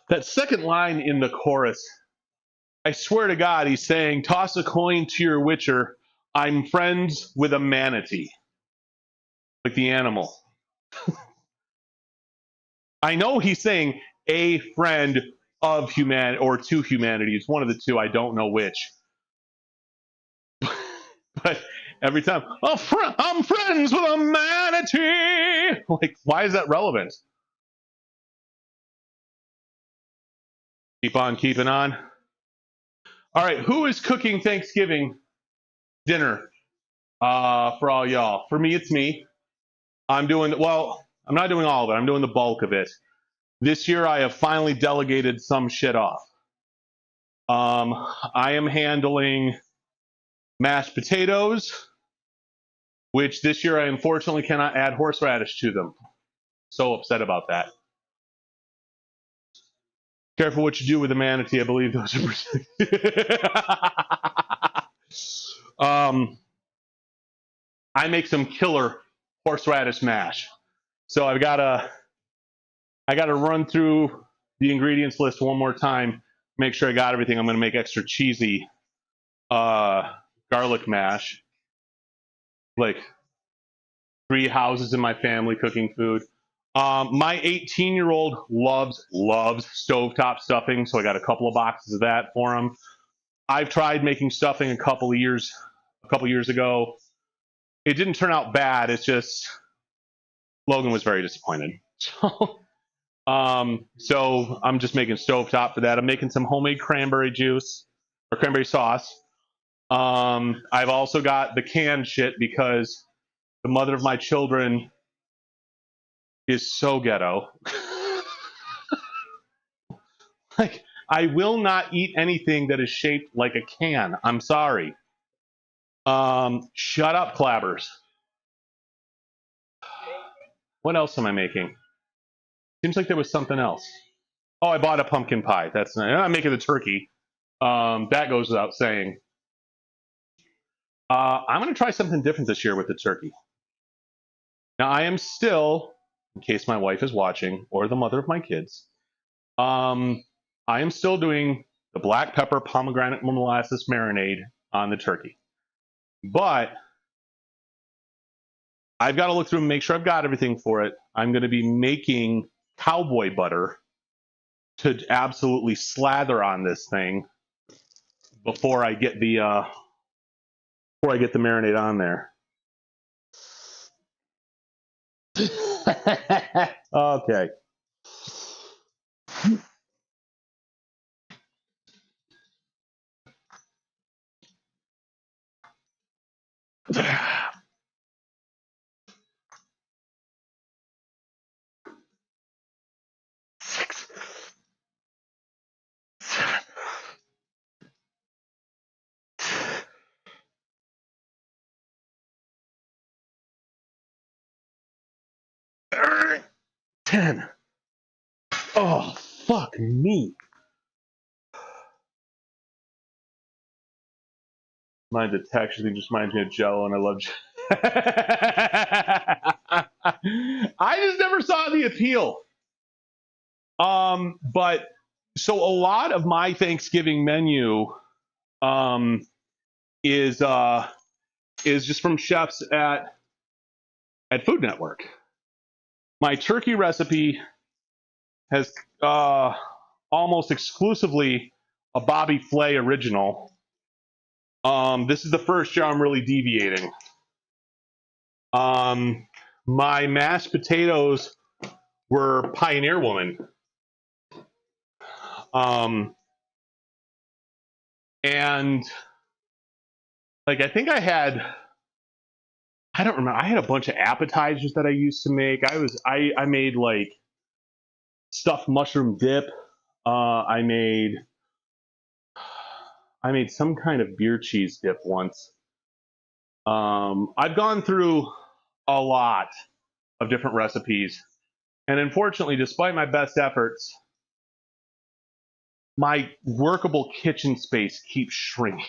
C: That second line in the chorus, I swear to God, he's saying, toss a coin to your witcher. I'm friends with a manatee. Like the animal. I know he's saying a friend of humanity or to humanity. It's one of the two. I don't know which. But every time, oh, I'm friends with a manatee. Like, why is that relevant? Keep on keeping on. All right, who is cooking Thanksgiving dinner for all y'all? For me, it's me. I'm doing, well, I'm not doing all of it. I'm doing the bulk of it. This year, I have finally delegated some shit off. I am handling mashed potatoes, which this year I unfortunately cannot add horseradish to them. So upset about that. Careful what you do with a manatee. I believe those are. I make some killer horseradish mash. So I gotta run through the ingredients list one more time, make sure I got everything. I'm gonna make extra cheesy garlic mash. Like 3 houses in my family cooking food. My 18-year-old loves stovetop stuffing, so I got a couple of boxes of that for him. I've tried making stuffing a couple years ago. It didn't turn out bad. It's just Logan was very disappointed. So I'm just making stovetop for that. I'm making some homemade cranberry juice or cranberry sauce. I've also got the canned shit because the mother of my children is so ghetto. Like, I will not eat anything that is shaped like a can. I'm sorry. Shut up, clabbers. What else am I making? Seems like there was something else. Oh, I bought a pumpkin pie. That's nice. I'm making the turkey. That goes without saying. I'm going to try something different this year with the turkey. Now, I am still, in case my wife is watching, or the mother of my kids, I am still doing the black pepper pomegranate molasses marinade on the turkey. But I've got to look through and make sure I've got everything for it. I'm going to be making cowboy butter to absolutely slather on this thing before I get the marinade on there. Okay. Ten. Oh, fuck me. My detection just reminds me of Jello, and I love I just never saw the appeal. But so a lot of my Thanksgiving menu is just from chefs at Food Network. My turkey recipe has almost exclusively a Bobby Flay original. This is the first year I'm really deviating. My mashed potatoes were Pioneer Woman. And like, I think I don't remember. I had a bunch of appetizers that I used to make. I made like stuffed mushroom dip. I made some kind of beer cheese dip once. I've gone through a lot of different recipes, and unfortunately, despite my best efforts, my workable kitchen space keeps shrinking.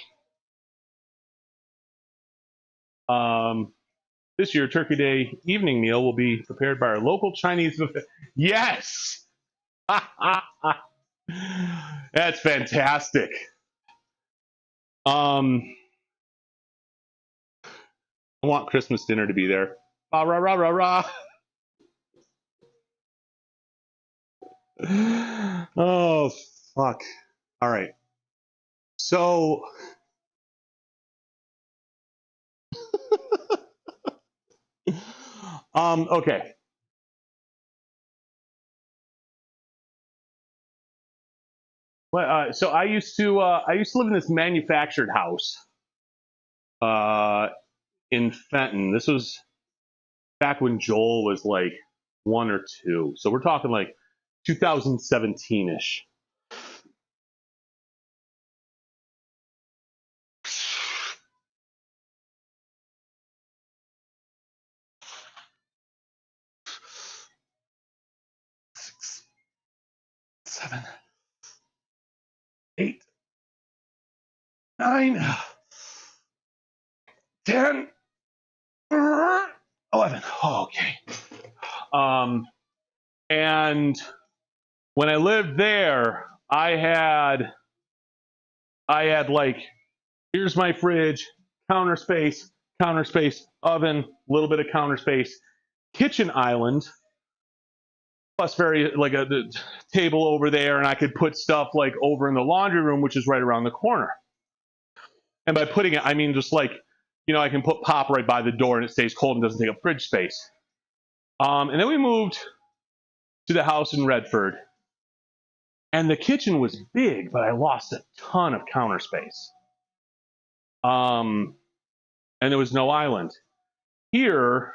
C: This year, Turkey Day evening meal will be prepared by our local Chinese buffet. Yes! That's fantastic. I want Christmas dinner to be there. Rah, rah, rah, rah, rah. Oh, fuck. All right. So, okay. Well, so I used to live in this manufactured house in Fenton. This was back when Joel was like 1 or 2. So we're talking like 2017-ish. Six, 7, 8, 9, 10, 11. Oh, okay. And when I lived there, I had like, here's my fridge, counter space, oven, a little bit of counter space, kitchen island, plus like the table over there, and I could put stuff like over in the laundry room, which is right around the corner. And by putting it, I mean just like, I can put pop right by the door and it stays cold and doesn't take up fridge space. And then we moved to the house in Redford, and the kitchen was big, but I lost a ton of counter space. And there was no island. Here,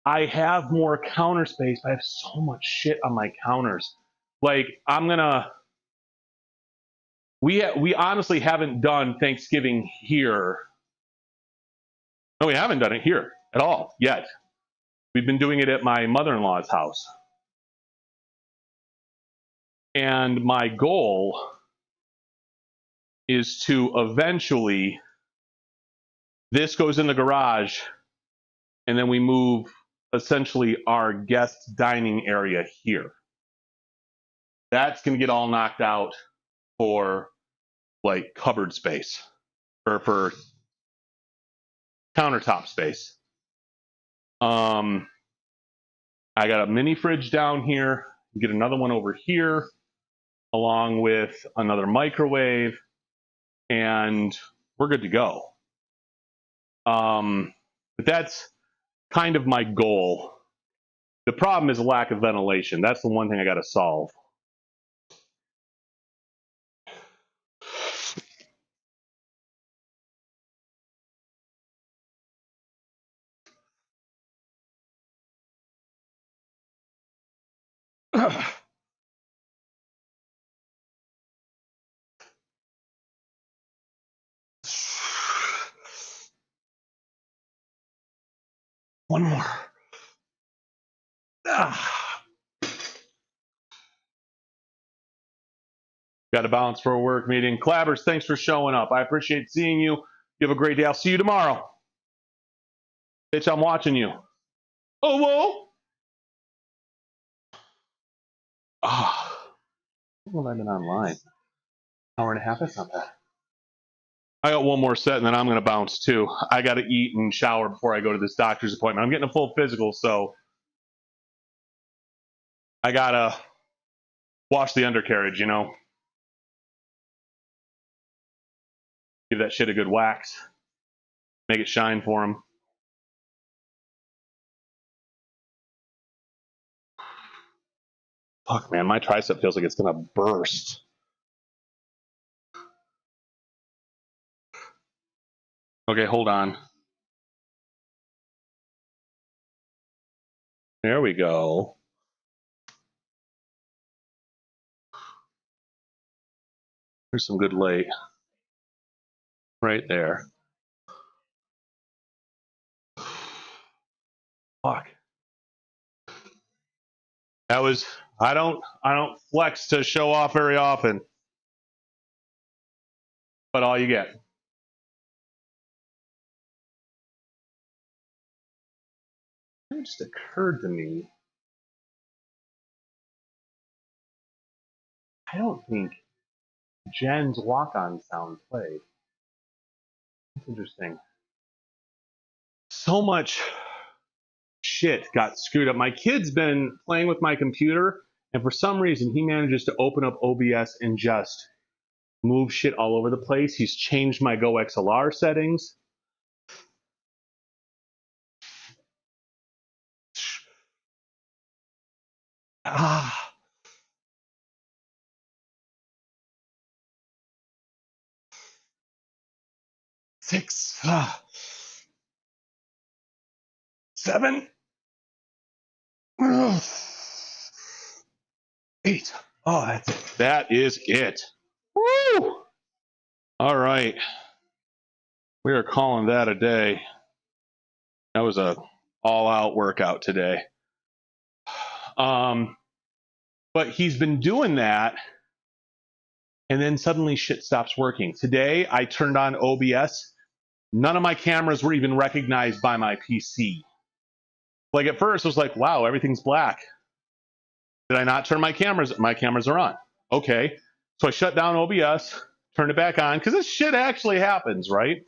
C: I have more counter space, but I have so much shit on my counters. Like, we honestly haven't done Thanksgiving here. No, we haven't done it here at all yet. We've been doing it at my mother-in-law's house. And my goal is to eventually, this goes in the garage, and then we move essentially our guest dining area here. That's going to get all knocked out for like cupboard space or for countertop space. I got a mini fridge down here, get another one over here, along with another microwave, and we're good to go. But that's kind of my goal. The problem is a lack of ventilation. That's the one thing I got to solve. One more. Got to balance for a work meeting. Clabbers, thanks for showing up. I appreciate seeing you. You have a great day. I'll see you tomorrow. Bitch, I'm watching you. Oh, whoa. How long have I been online? Hour and a half? That's not bad. I got one more set, and then I'm going to bounce, too. I got to eat and shower before I go to this doctor's appointment. I'm getting a full physical, so I got to wash the undercarriage, Give that shit a good wax. Make it shine for him. Fuck, man, my tricep feels like it's gonna burst. Okay, hold on. There we go. There's some good late. Right there. Fuck. That was, I don't flex to show off very often. But all you get. It just occurred to me. I don't think Jen's walk-on sound played. That's interesting. So much shit got screwed up. My kid's been playing with my computer, and for some reason he manages to open up OBS and just move shit all over the place. He's changed my Go XLR settings. Ah. Six. 7. 8. Oh, that's it. That is it. Woo! All right. We are calling that a day. That was a all-out workout today. But he's been doing that, and then suddenly shit stops working. Today, I turned on OBS. None of my cameras were even recognized by my PC. Like at first, I was like, wow, everything's black. Did I not turn my cameras? My cameras are on. Okay. So I shut down OBS, turned it back on, because this shit actually happens, right?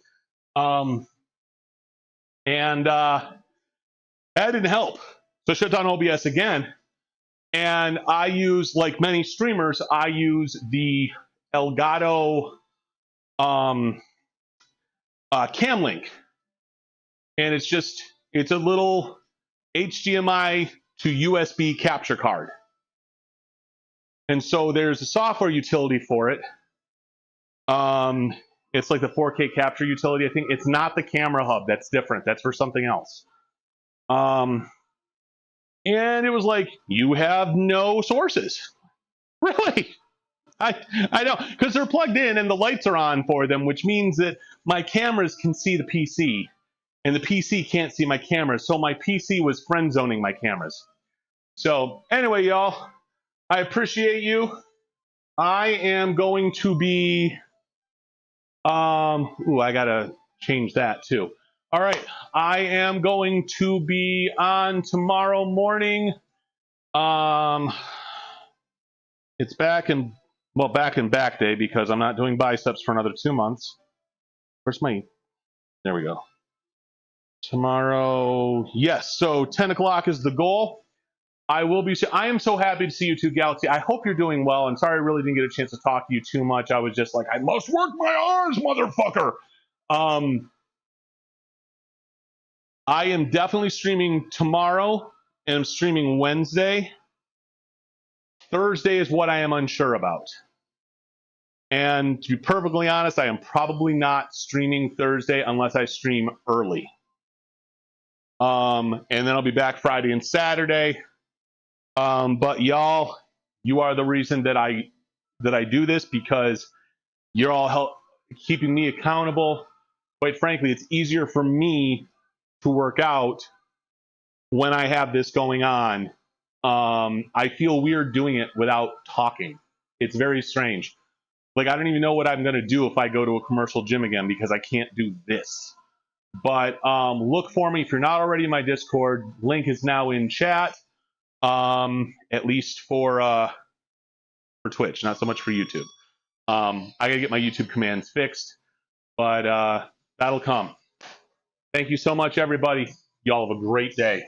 C: And that didn't help. So I shut down OBS again. And I use, like many streamers, I use the Elgato cam link. And it's a little HDMI to USB capture card. And so there's a software utility for it. It's like the 4K capture utility. I think it's not the camera hub. That's different. That's for something else. And it was like, you have no sources. Really? I don't, because they're plugged in and the lights are on for them, which means that my cameras can see the PC and the PC can't see my cameras. So my PC was friend zoning my cameras. So anyway, y'all, I appreciate you. I am going to be, I gotta change that too. All right, I am going to be on tomorrow morning. It's back in back day because I'm not doing biceps for another 2 months. Where's my, there we go. Tomorrow, yes, so 10 o'clock is the goal. I am so happy to see you too, Galaxy. I hope you're doing well. I'm sorry I really didn't get a chance to talk to you too much. I was just like, I must work my arms, motherfucker. I am definitely streaming tomorrow, and I'm streaming Wednesday. Thursday is what I am unsure about. And to be perfectly honest, I am probably not streaming Thursday unless I stream early. And then I'll be back Friday and Saturday. But y'all, you are the reason that I do this, because you're all keeping me accountable. Quite frankly, it's easier for me to work out when I have this going on. I feel weird doing it without talking. It's very strange. Like, I don't even know what I'm going to do if I go to a commercial gym again, because I can't do this. But look for me if you're not already in my Discord. Link is now in chat, at least for Twitch, not so much for YouTube. I got to get my YouTube commands fixed, but that'll come. Thank you so much, everybody. Y'all have a great day.